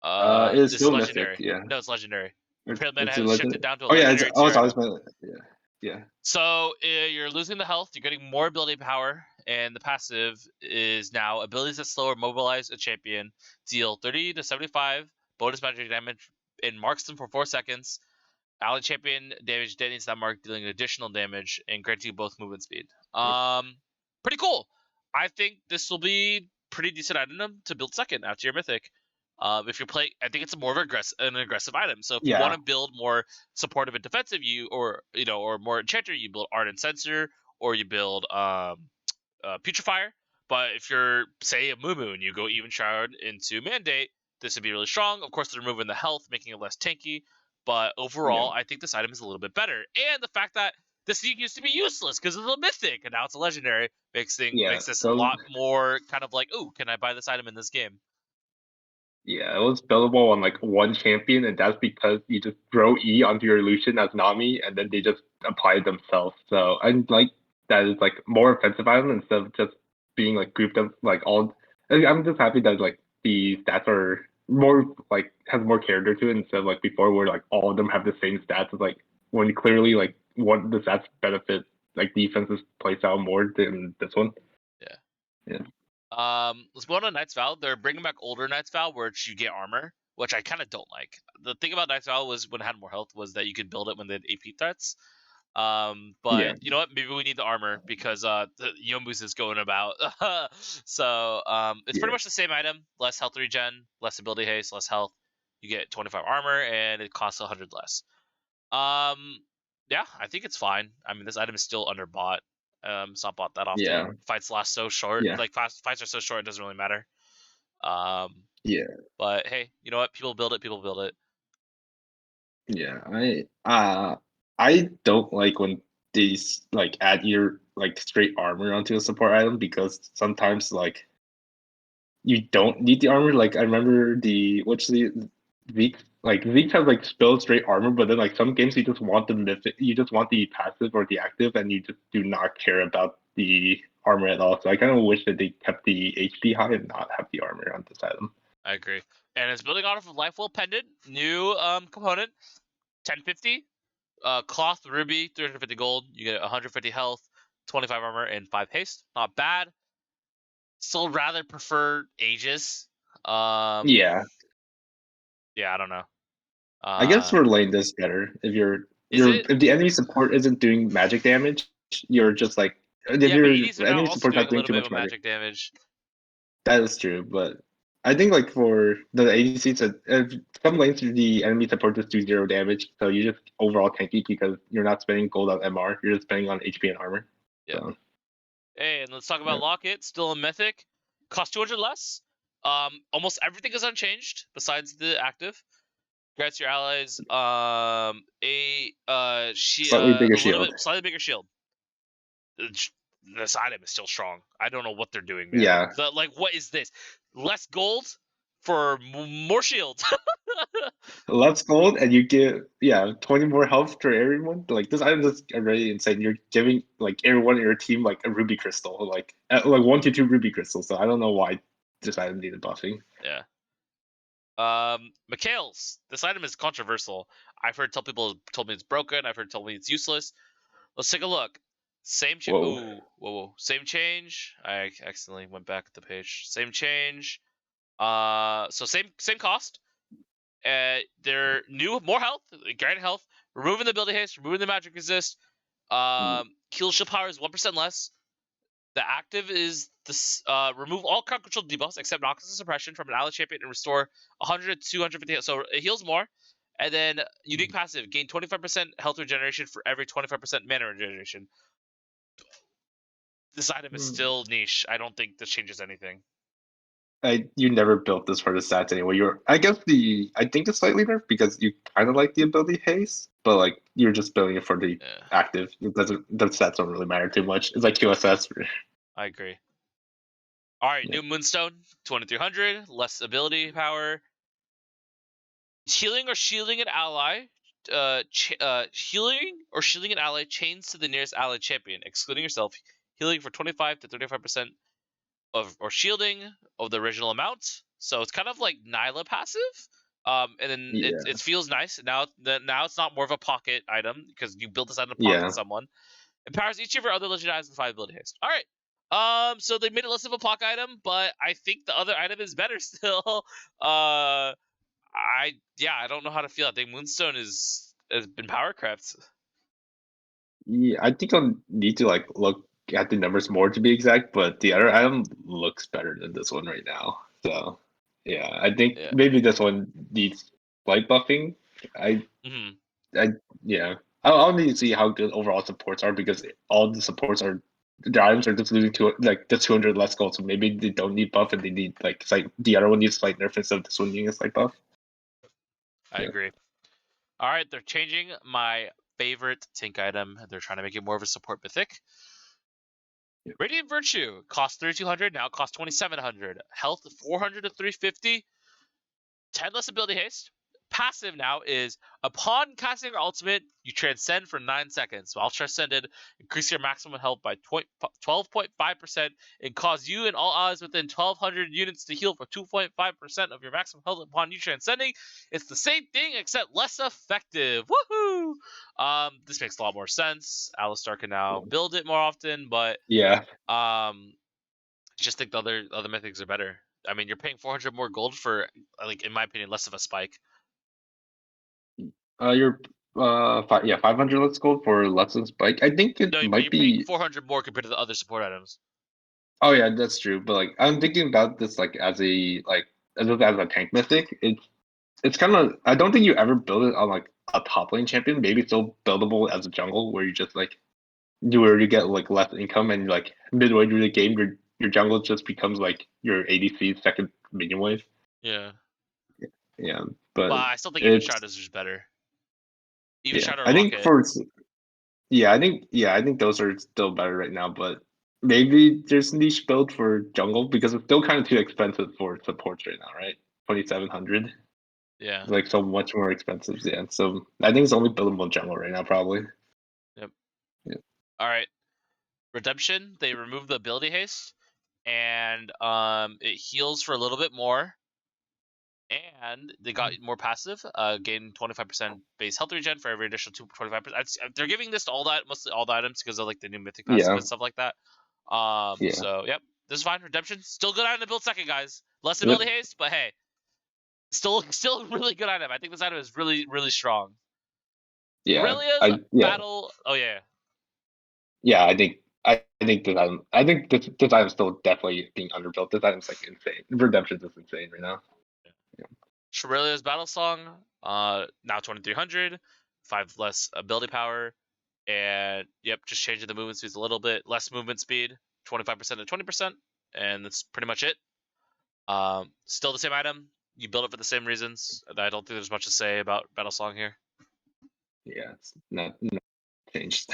It is This is still mythic, legendary. yeah. No, it's legendary. Trail mana It's a has shifted legend. down to a Oh yeah, legendary oh, tier it's always item. been, yeah. Yeah. So you're losing the health. You're getting more ability power, and the passive is now abilities that slow or mobilize a champion deal 30 to 75 bonus magic damage and marks them for 4 seconds. Ally champion damage detonates that mark, dealing additional damage and granting you both movement speed. Yep. Pretty cool. I think this will be pretty decent item to build second after your mythic. If you're playing, I think it's more of an aggressive item. So if you want Yeah. to build more supportive and defensive, or more enchanter, you build ardent censor, or you build Putrefier. But if you're, say, a Moo and you go even shroud into Mandate, this would be really strong. Of course, they're removing the health, making it less tanky. But Yeah. overall, I think this item is a little bit better. And the fact that this thing used to be useless because of the mythic, and now it's a legendary, Yeah. makes this a So lot more kind of like, ooh, can I buy this item in this game? yeah, it was buildable on like one champion, and that's because you just throw E onto your Lucian as Nami, and then they just apply it themselves. So I like that it's like more offensive item instead of just being like grouped up like all. I'm just happy that like the stats are more like has more character to it instead of like before where like all of them have the same stats. It's like when clearly like one the stats benefit like defenses plays out more than this one. Yeah. Yeah. Let's go on to Knight's Vow. They're bringing back older Knight's Vow, which you get armor, which I kind of don't like. The thing about Knight's Vow was when it had more health was that you could build it when they had AP threats. Yeah. But you know what? Maybe we need the armor because the Yombus is going about. So it's pretty Yeah. much the same item: less health regen, less ability haste, less health. You get 25 armor, and it costs 100 less. Um, yeah, I think it's fine. I mean, this item is still underbought. It's not bought that Yeah. often. Fights last so short. Yeah. Like fights are so short, it doesn't really matter. Um, Yeah. but hey, you know what? People build it. People build it. Yeah, I don't like when these like add your like straight armor onto a support item because sometimes like you don't need the armor. Like I remember the what's the Zeke like Zeke has like spilled straight armor, but then like some games you just want the mythic, you just want the passive or the active, and you just do not care about the armor at all. So I kind of wish that they kept the HP high and not have the armor on this item. I agree. And it's building off of Life Well Pendant, new component, 1050, cloth ruby, 350 gold. You get 150 health, 25 armor, and 5 haste. Not bad. Still rather prefer Aegis. Um, Yeah, yeah, I don't know. I guess Uh, we're laying this better. is it? If the enemy support isn't doing magic damage, you're just like if Yeah, but your 80s are now enemy also support's doing not a doing little too bit much of magic. magic damage. That is true, but I think like for the ADCs, some lanes the enemy support just do zero damage, so you just overall tanky because you're not spending gold on MR, you're just spending on HP and armor. Yeah. So Hey, and let's talk yeah, about Locket. Still a mythic. Cost 200 less. Almost everything is unchanged besides the active. Grants your allies slightly bigger a little shield. bit slightly bigger shield. This item is still strong. I don't know what they're doing, man. Yeah, What is this? Less gold for more shield. less gold and you get 20 more health for everyone. Like this item is already insane. You're giving like everyone in your team like a ruby crystal, like 1 to 2 ruby crystals. So I don't know why this item needed buffing. Yeah. Mikhail's. This item is controversial. I've heard tell people told me it's broken. I've heard told me it's useless. Let's take a look. Whoa. Ooh, whoa. Same change. I accidentally went back the page. Same change. So same cost. They're new, more health, granted health, removing the ability haste, removing the magic resist. Kill shield power is 1% less. The active is this remove all crowd control debuffs except Noxus suppression from an ally champion and restore 100 to 250. So it heals more. And then unique passive, gain 25% health regeneration for every 25% mana regeneration. This item is Mm. still niche. I don't think this changes anything. You never built this for the stats anyway. I think it's slightly nerfed because you kind of like the ability haste, but like you're just building it for the Yeah, active. The stats don't really matter too much. It's like QSS. I agree. All right, Yeah. new Moonstone, 2300, less ability power. Healing or shielding an ally. Healing or shielding an ally chains to the nearest allied champion, excluding yourself. Healing for 25 to 35% or shielding of the original amount. So it's kind of like Nyla passive. And then it feels nice. Now it's not more of a pocket item because you build this item to pocket someone. Empowers each of your other legendary items with 5 ability haste. All right. So they made it less of a pocket item, but I think the other item is better still. I don't know how to feel. I think Moonstone has been power crept. Yeah, I think I'll need to like look at the numbers more to be exact, but the other item looks better than this one right now. So yeah, I think Yeah. maybe this one needs light buffing. I Mm-hmm. I yeah. I'll need to see how good overall supports are because all the supports are the items are just losing to like the 200 less gold, so maybe they don't need buff and they need like it's like the other one needs slight nerf instead of this one needing a slight buff. I agree. All right, they're changing my favorite tank item. They're trying to make it more of a support mythic. Yeah. Radiant Virtue costs 3,200. Now it costs 2,700. Health 400 to 350. 10 less ability haste. Passive now is upon casting your ultimate, you transcend for 9 seconds. While transcended, increase your maximum health by 12.5% and cause you and all allies within 1,200 units to heal for 2.5% of your maximum health upon you transcending. It's the same thing except less effective. Woohoo! This makes a lot more sense. Alistar can now build it more often, but Yeah. I just think the other mythics are better. I mean, you're paying 400 more gold for, like, in my opinion, less of a spike. You're 500 let's go for Lessons Bike. I think it No, but might you're paying be 400 more compared to the other support items. oh yeah, that's true. But like I'm thinking about this like as a as a tank mythic. It's kind of I don't think you ever build it on like a top lane champion. Maybe it's still buildable as a jungle where you just like you already get like less income and like midway through the game your jungle just becomes like your ADC's second minion wave. Yeah. Yeah, But but I still think Even it's Shadows is better. Even yeah. Shadow or I think Rocket. for I think those are still better right now, but maybe there's niche build for jungle because it's still kind of too expensive for supports right now, right? 2,700. Yeah. It's like so much more expensive, yeah. So I think it's only buildable jungle right now, probably. Yep. Yeah. All right. Redemption. They removed the ability haste, and it heals for a little bit more. And they got more passive, gain 25% base health regen for every additional 25%. They're giving this to mostly all the items because of like the new mythic passive Yeah. and stuff like that. Yeah. So yep, this is fine. Redemption still good item to build second, guys. Less Yep. ability haste, but hey, still really good item. I think this item is really strong. Yeah. Aurelia's I yeah. battle. Oh yeah, Yeah, I think this item's still definitely being underbuilt. This item's like insane. Redemption's just insane right now. Yeah. Aurelia's battle song. Now 2,300, 5 less ability power, and yep, just changing the movement speeds a little bit. Less movement speed, 25% to 20%, and that's pretty much it. Still the same item. You build it for the same reasons. I don't think there's much to say about battle song here. Yeah, it's not changed.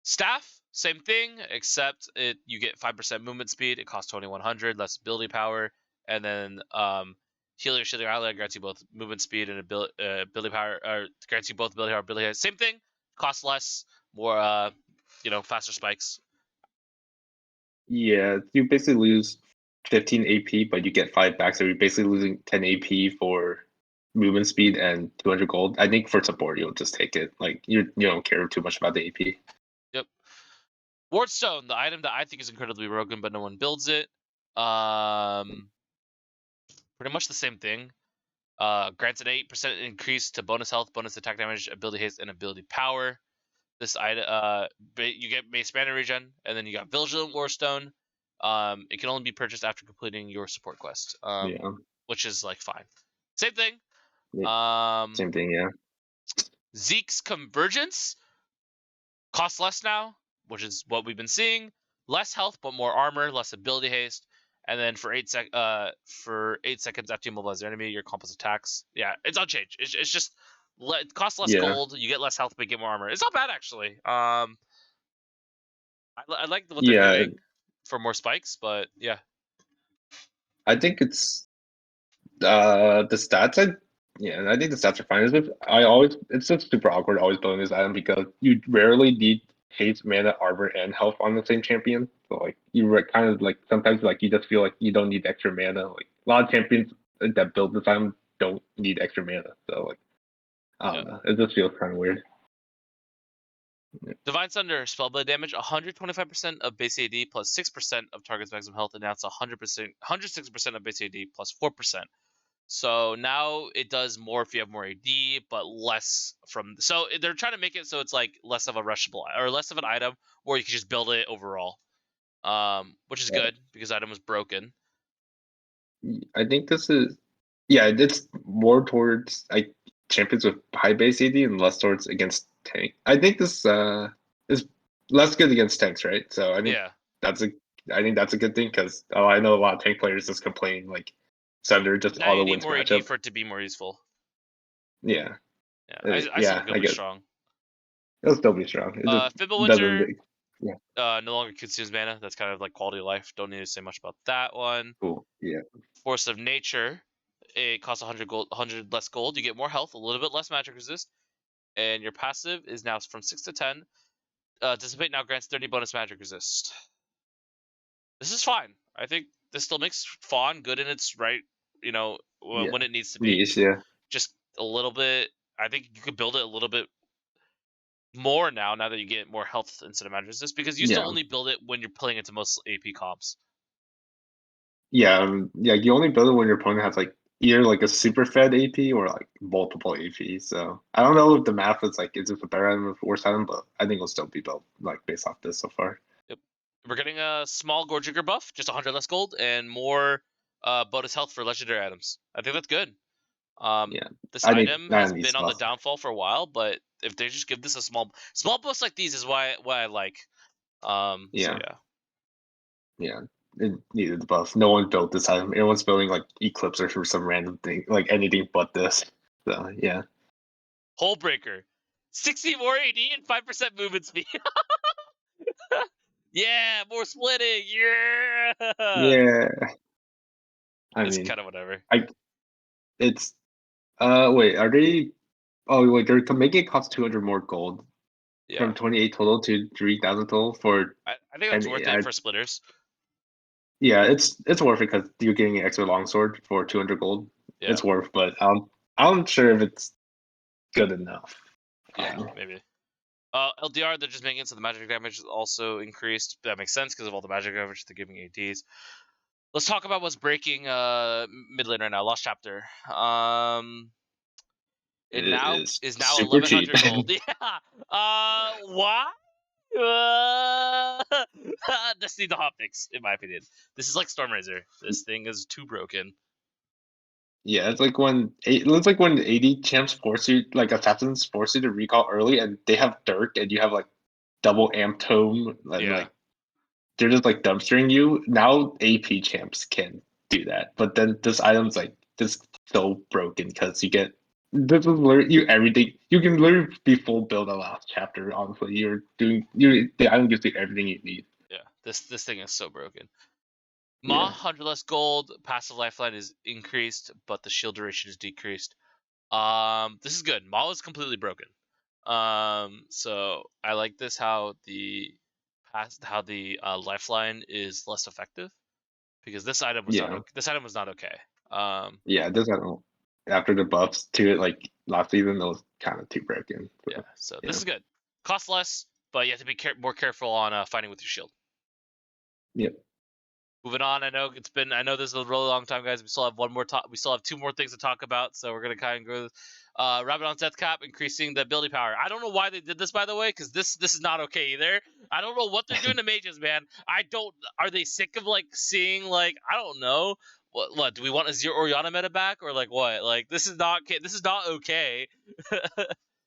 Staff, same thing, except you get 5% movement speed. It costs 2,100, less ability power, and then Healer Shielding Ally grants you both movement speed and ability power, or grants you both ability power, ability. Same thing, costs less, more faster spikes. Yeah, you basically lose 15 AP, but you get 5 back, so you're basically losing 10 AP for movement speed and 200 gold. I think for support, you'll just take it. Like you don't care too much about the AP. Yep. Wardstone, the item that I think is incredibly broken, but no one builds it. Pretty much the same thing. Grants an 8% increase to bonus health, bonus attack damage, ability haste, and ability power. This item, you get base mana regen, and then you got Vigilant Warstone. It can only be purchased after completing your support quest, Yeah. which is like fine. Same thing. Same thing, yeah. Zeke's Convergence costs less now, which is what we've been seeing. Less health, but more armor, less ability haste. And then for 8 seconds after you mobilize the enemy, your compost attacks. Yeah, it's unchanged. It's just it costs less Yeah. gold. You get less health, but you get more armor. It's not bad actually. I like what they're Yeah, doing for more spikes, but yeah. I think it's The stats, I think the stats are fine. It's just super awkward always building this item because you rarely need haste, mana, armor, and health on the same champion. So like kind of like sometimes like you just feel like you don't need extra mana. Like a lot of champions that build this item don't need extra mana. So like I Yeah. don't know, it just feels kind of weird. Divine Thunder, spellblade damage, 125% of base AD plus 6% of target's maximum health, and now it's 100%, 106% of base AD plus 4%. So now it does more if you have more AD, but less from. So they're trying to make it so it's like less of a rushable or less of an item, or you can just build it overall, which is good because item was broken. I think this is it's more towards like champions with high base AD and less towards against tank. I think this is less good against tanks, right? So Yeah, that's a I think that's a good thing because I know a lot of tank players just complain like Sunder just now you auto need wins more AD matchup. for it to be more useful. Yeah, Yeah, I still think it'll I be guess strong. it'll still be strong. It just Fibble doesn't. Winter, Yeah, no longer consumes mana. That's kind of like quality of life. Don't need to say much about that one. cool. Yeah, Force of Nature, it costs 100 gold, 100 less gold. You get more health, a little bit less magic resist, and your passive is now from 6 to 10. Dissipate now grants 30 bonus magic resist. This is fine. I think this still makes Fawn good in its right, yeah, when it needs to be. niche. Yeah, Just a little bit. I think you could build it a little bit more now that you get more health instead of magic resist, because you still yeah. only build it when you're playing into most AP comps. Yeah. You only build it when your opponent has like either like a super fed AP or like multiple AP. So I don't know if the math is like is it a better item or worse item, but I think it'll still be built like based off this so far. Yep. We're getting a small Gorjigger buff, just 100 less gold, and more bonus health for legendary items. I think that's good. Yeah, This I think item that has needs been on the buff. downfall for a while, but if they just give this a small buffs like these is why I like. So Yeah, yeah. yeah, it needed the buff. No one built this item. Everyone's building like Eclipser for some random thing, like anything but this. So yeah, Hullbreaker, 60 more AD and 5% movement speed. Yeah, more splitting. Yeah. yeah. I It's mean, kind of whatever. I it's wait, are they? Oh wait, they're making it cost 200 more gold Yeah. from 28 total to 3,000 total for I think that's and worth it I for splitters. yeah, it's worth it because you're getting an extra longsword for 200 gold. Yeah. It's worth, but I'm sure if it's good enough. Yeah, maybe. LDR, they're just making it so the magic damage is also increased. That makes sense because of all the magic damage they're giving ADs. Let's talk about what's breaking mid lane right now. Lost chapter. It It now is is now super cheap. 1100 gold. Yeah. Why? Uh, this needs a hot fix, in my opinion. This is like Stormrazor. This thing is too broken. Yeah, it looks like when AD champs force you like assassins force you to recall early and they have Dirk and you have like double amp tome and Yeah. like they're just like dumpstering you. Now AP champs can do that, but then this item's like just so broken because this is literally you everything. You can literally be full build on last chapter. Honestly, the item gives you everything you need. Yeah. This thing is so broken. Ma, Yeah, 100 less gold. Passive lifeline is increased, but the shield duration is decreased. This is good. Ma is completely broken. So I like this how the lifeline is less effective because this item was not yeah, okay. This item was not okay. Um, yeah. This item after the buffs to it like last season, it was kind of too broken. yeah. So So this yeah, is good. Cost less, but you have to be more careful on fighting with your shield. yeah. Moving on, I know this is a really long time, guys. We still have one more talk. We still have two more things to talk about, so we're gonna kind of go. Rabadon's Death Cap increasing the ability power. I don't know why they did this, by the way, because this is not okay either. I don't know what they're doing to mages, man. I don't. Are they sick of like seeing like I don't know what do we want a zero Oriana meta back or like what? Like this is not okay.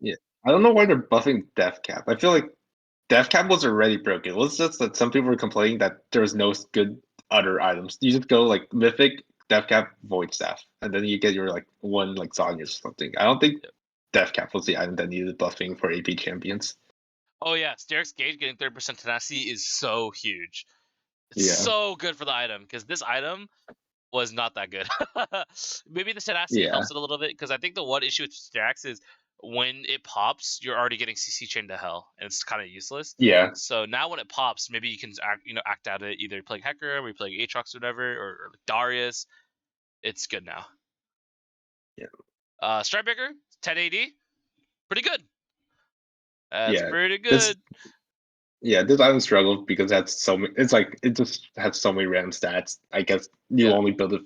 Yeah. I don't know why they're buffing Death Cap. I feel like Death Cap was already broken. It was just that some people were complaining that there was no good other items. You just go like Mythic, Death Cap, Void Staff, and then you get your like one like Zanya or something. I don't think Death Cap was the item that needed buffing for AP champions. Oh yeah, Sterix Gauge getting 30% tenacity is so huge. It's Yeah. so good for the item because this item was not that good. Maybe the tenacity Yeah, helps it a little bit, because I think the one issue with stacks is when it pops, you're already getting CC chained to hell, and it's kind of useless. yeah, So now when it pops, maybe you can act out it, either playing Hecarim or playing Aatrox or whatever, or Darius. It's good now. yeah, Strikebreaker 10 AD, pretty good. That's yeah. pretty This good. yeah, this island struggled because that's so many. It's like it just has so many random stats. I guess you Yeah, only build it.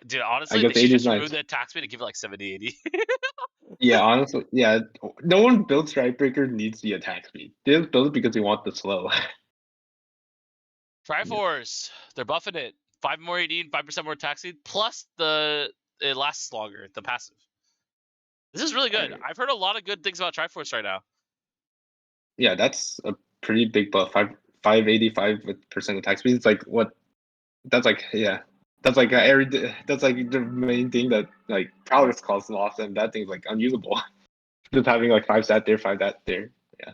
dude. I Honestly, they guess should 80 is just remove nice. the attack speed and give it like 70, 80. Yeah, honestly, yeah. No one builds Strikebreaker needs the attack speed. They just build it because they want the slow. Yeah, Triforce, they're buffing it. 5 more AD and 5% more attack speed, plus it lasts longer, the passive. This is really good. alright. I've heard a lot of good things about Triforce right now. Yeah, that's a pretty big buff. 585% attack speed. It's like what? That's like yeah. That's like that's like the main thing that like prowess causes loss, and that thing's like unusable. Just having like 5 stat there, 5 that there. Yeah,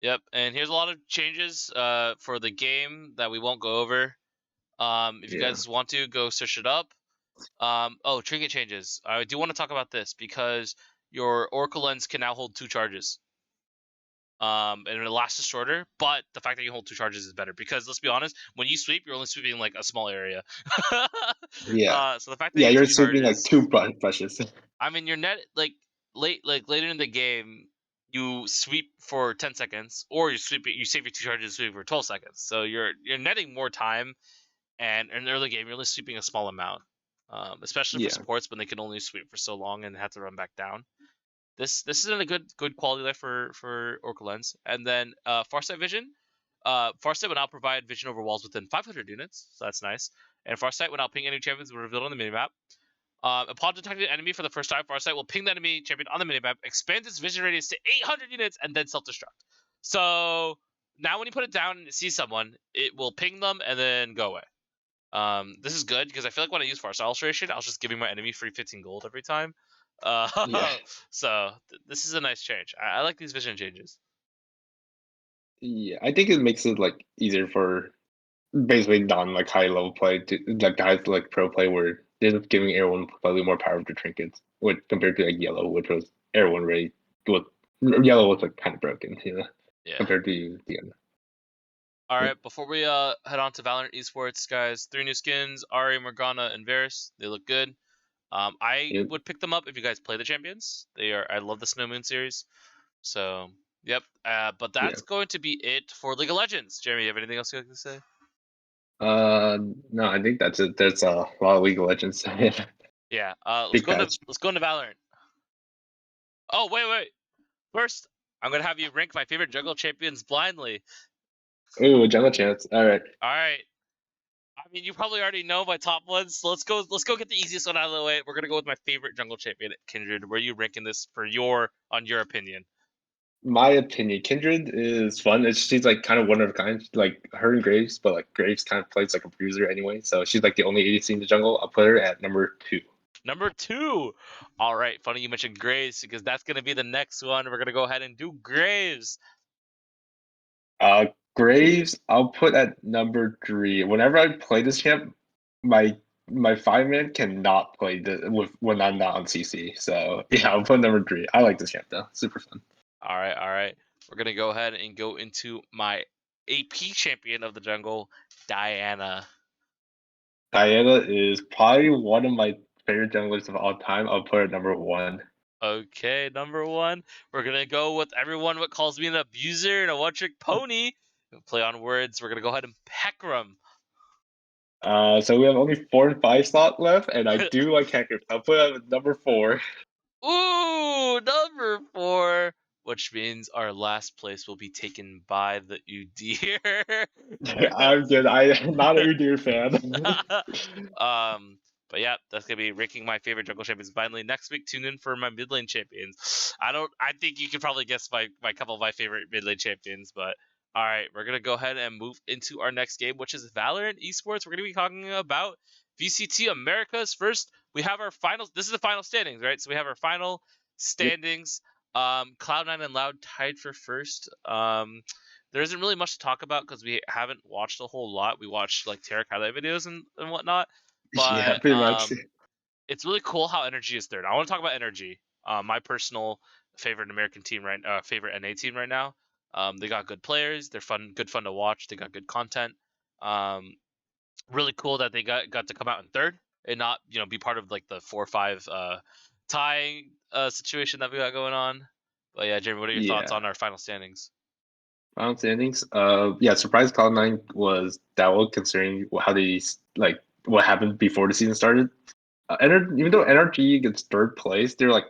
Yep, and here's a lot of changes for the game that we won't go over. If you yeah, guys want to, go search it up. Trinket changes. I do want to talk about this because your Oracle Lens can now hold 2 charges. And it lasts shorter, but the fact that you hold 2 charges is better, because let's be honest, when you sweep, you're only sweeping like a small area. yeah, So the fact that yeah. you have You're 2 sweeping like charges, 2 brushes. I mean, your net later in the game, you sweep for 10 seconds, or you save your 2 charges and sweep for 12 seconds. So you're netting more time, and in the early game, you're only sweeping a small amount. Especially for Yeah, supports when they can only sweep for so long and have to run back down. This isn't a good quality life for Orca Lens. And then Farsight Vision. Farsight will now provide vision over walls within 500 units, so that's nice. And Farsight, when ping any champions, will revealed on the minimap. Upon detecting an enemy for the first time, Farsight will ping the enemy champion on the minimap, expand its vision radius to 800 units, and then self-destruct. So now when you put it down and it sees someone, it will ping them and then go away. This is good because I feel like when I use Farsight Alteration, I was just giving my enemy free 15 gold every time. yeah, So this is a nice change. I like these vision changes. yeah. I think it makes it like easier for basically non like high level play to like guys like pro play where they're just giving everyone slightly more power to trinkets, which compared to like yellow, which was everyone really was yellow was like kind of broken, Yeah. compared to the end. All Yeah, right. Before we head on to Valorant Esports, guys, 3 new skins: Ari, Morgana, and Varus. They look good. I yeah, would pick them up if you guys play the champions. I love the Snow Moon series. So yep. But yeah. that's going to be it for League of Legends. Jeremy, you have anything else you'd like to say? No, I think that's it. There's a lot of League of Legends. Yeah. Big patch. Let's go into Valorant. Oh wait. First, I'm gonna have you rank my favorite jungle champions blindly. Ooh, jungle chance. All right. All right. I mean, you probably already know my top ones. So let's go. Let's go get the easiest one out of the way. We're gonna go with my favorite jungle champion, Kindred. Where are you ranking this for your opinion? My opinion, Kindred is fun. She's like kind of one of a kind, like her and Graves, but like Graves kind of plays like a bruiser anyway. So she's like the only ADC in the jungle. I'll put her at number 2. Number 2. All right. Funny you mentioned Graves, because that's gonna be the next one. We're gonna go ahead and do Graves. Graves, I'll put at number 3. Whenever I play this champ, my my 5-man cannot play when I'm not on CC. So yeah, I'll put number 3. I like this champ though, super fun. All right. All right. We're gonna go ahead and go into my AP champion of the jungle, Diana. Diana is probably one of my favorite junglers of all time. I'll put her at number 1. Okay, number 1. We're gonna go with everyone what calls me an abuser and a one-trick pony. Play on words. We're gonna go ahead and Hecarim. So we have only 4 and 5 slot left, and I do like hackers. I'll put it at number 4. Ooh, number 4, which means our last place will be taken by the Udyr. I'm good. I'm not a Udyr fan. um, but yeah, that's gonna be ranking my favorite jungle champions. Finally, next week, tune in for my mid lane champions. I think you can probably guess my couple of my favorite mid lane champions. But all right, we're gonna go ahead and move into our next game, which is Valorant Esports. We're gonna be talking about VCT Americas. First, we have our finals. This is the final standings, right? So we have our final Yep, standings. Cloud9 and Loud tied for first. There isn't really much to talk about because we haven't watched a whole lot. We watched like Tarek highlight videos and whatnot. Yeah, But pretty much. it's really cool how Energy is third. I want to talk about Energy. My personal favorite American team favorite NA team right now. They got good players. They're good fun to watch. They got good content. Um, really cool that they got to come out in third and not be part of like the 4-5 tying situation that we got going on. But yeah, Jeremy, what are your thoughts Yeah. on our final standings? Final standings. Yeah, surprised Cloud9 was that well considering how they like what happened before the season started. Even though NRG gets third place, they're like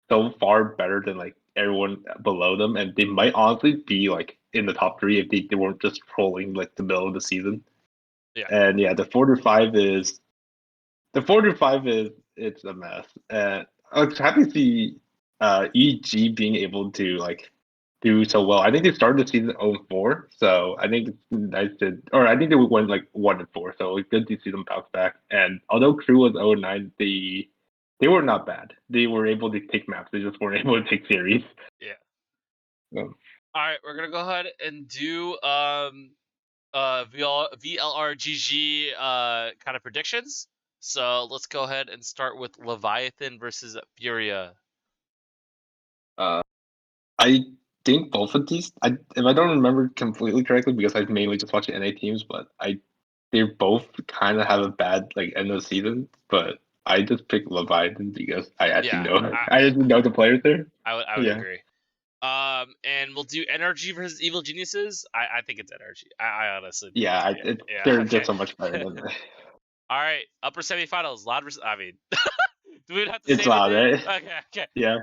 so far better than like everyone below them, and they might honestly be like in the top three if they weren't just trolling like the middle of the season. Yeah. And yeah, the 4 to 5 is it's a mess. I was happy to see EG being able to like do so well. I think they started the season 0-4, so I think it's nice or I think they went like 1-4, so it's good to see them bounce back. And although Crew was 0-9, they were not bad. They were able to take maps. They just weren't able to take series. Yeah. Um, All right, we're gonna go ahead and do VLRGG kind of predictions. So let's go ahead and start with Leviathan versus Furia. uh, I think both of these, if I don't remember completely correctly, because I mainly just watch NA teams, but they both kind of have a bad like end of the season. But I just picked Leviathan because I actually Yeah, know I actually know the players there. I would Yeah, agree. And we'll do Energy versus Evil Geniuses. I think it's Energy. I honestly think yeah, yeah. they're Okay. so much better than All right, upper semifinals. Loud versus. I mean, do we have to it's say the loud, name? right? Okay. Okay. Yeah,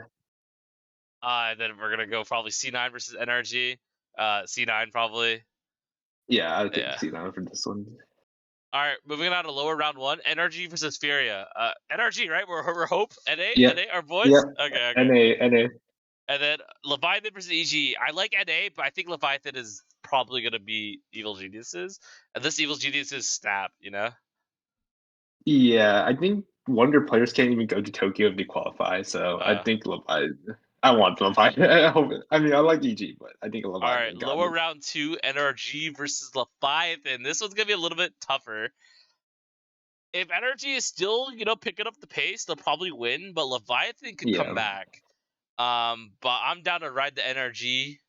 Then we're gonna go probably C9 versus NRG. C9 probably. yeah. I think Yeah. C9 for this one. All right, moving on to lower round one. NRG versus Furia. NRG, right? We're Hope. Yeah, NA, our yeah. boys. Okay. Okay. NA. And then Leviathan versus EG. I like NA, but I think Leviathan is probably gonna be Evil Geniuses. And this Evil Geniuses snap, you know? Yeah, I think Wonder players can't even go to Tokyo if they qualify. So I Uh, think Levi. I want Levi. I hope. I mean, I like EG, but I think all right, Levi got lower it. round two, NRG versus Leviathan. This one's gonna be a little bit tougher. If Energy is still, picking up the pace, they'll probably win, but Leviathan could come Yeah, back. But I'm down to ride the Energy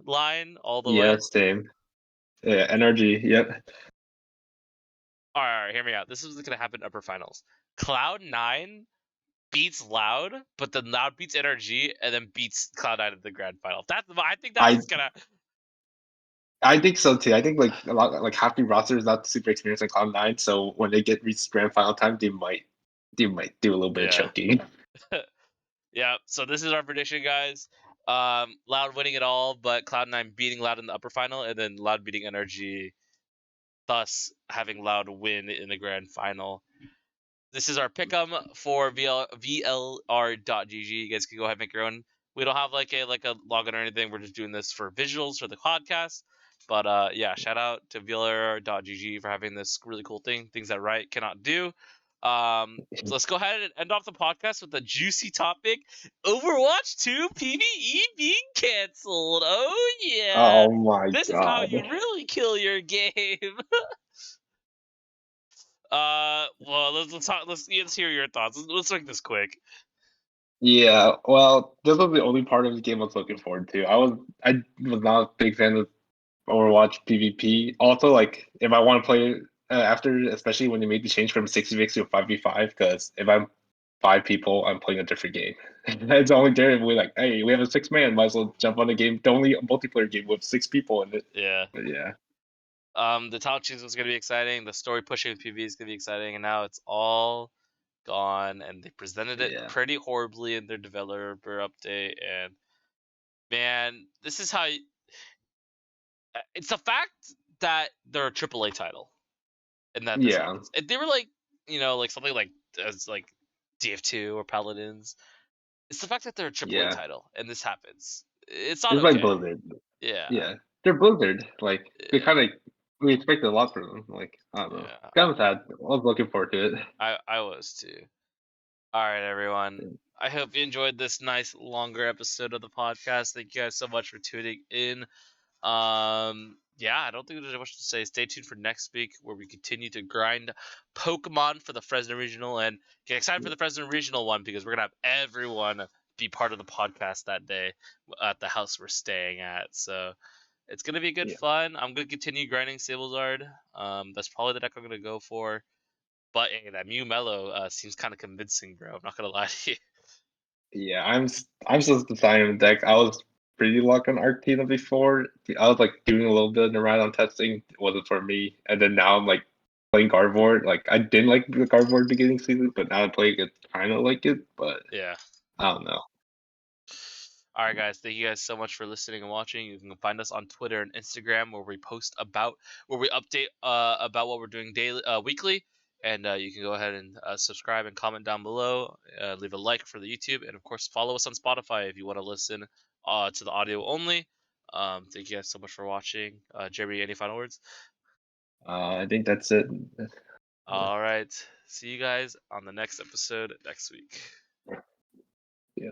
line all the yeah, way. same. Yeah, energy. Yep. All right, hear me out. This is what's gonna happen in upper finals. Cloud9 beats Loud, but then Loud beats Energy and then beats Cloud9 at the grand final. I think that's I what's gonna. I think so too. I think like a lot like half the roster is not super experienced in Cloud9, so when they get reached grand final time, they might do a little bit of Yeah. choking. Yeah. So this is our prediction, guys. Loud winning it all, but Cloud9 beating Loud in the upper final, and then Loud beating Energy, thus having Loud win in the grand final. This is our pick'em for VLR.gg. You guys can go ahead and make your own. We don't have like a login or anything. We're just doing this for visuals for the podcast. But yeah, shout out to VLR.gg for having this really cool things that Riot cannot do. So let's go ahead and end off the podcast with a juicy topic: Overwatch 2 PVE being canceled. Oh yeah, Oh my this is how god. you really kill your game. Well, let's talk. Let's hear your thoughts. Let's make this quick. Yeah, well, this was the only part of the game I was looking forward to. I was not a big fan of Overwatch PvP. Also, like if I want to play after, especially when they made the change from 6v6 to 5v5, because if I'm 5 people, I'm playing a different game. It's only there if we're like, hey, we have a 6 man, might as well jump on the game, the only multiplayer game with 6 people in it. Yeah. But yeah, The talent choose was gonna be exciting. The story pushing with PV is gonna be exciting, and now it's all gone. And they presented it yeah, pretty horribly in their developer update. And man, this is how. It's the fact that they're a AAA title, and that this yeah, happens. If they were like, like something like as like DF2 or Paladins, it's the fact that they're a AAA yeah. title, and this happens. It's not It's like okay. Blizzard. Yeah. Yeah, they're Blizzard. Like they Yeah. kind of we expected a lot from them. Like I don't know. Yeah. Kind of sad. I was looking forward to it. I was too. All right, everyone. I hope you enjoyed this nice longer episode of the podcast. Thank you guys so much for tuning in. Yeah, I don't think there's much to say. Stay tuned for next week where we continue to grind Pokemon for the Fresno Regional, and get excited for the Fresno Regional one because we're gonna have everyone be part of the podcast that day at the house we're staying at. So it's gonna be good fun. I'm gonna continue grinding Sablezard. That's probably the deck I'm gonna go for. But hey, that Mew Mellow seems kind of convincing, bro. I'm not gonna lie to you. Yeah, I'm supposed to sign him deck. I was pretty locked on Arctina before. I was like doing a little bit of Neuron testing. It wasn't for me. And then now I'm like playing Cardboard. Like I didn't like the Cardboard beginning season, but now I'm playing it kind of like it. But Yeah. I don't know. All right, guys. Thank you guys so much for listening and watching. You can find us on Twitter and Instagram where we update about what we're doing daily, weekly, and you can go ahead and subscribe and comment down below. Leave a like for the YouTube, and of course, follow us on Spotify if you want to listen to the audio only. Thank you guys so much for watching. Jeremy, any final words? I think that's it. All right. See you guys on the next episode next week. Yeah.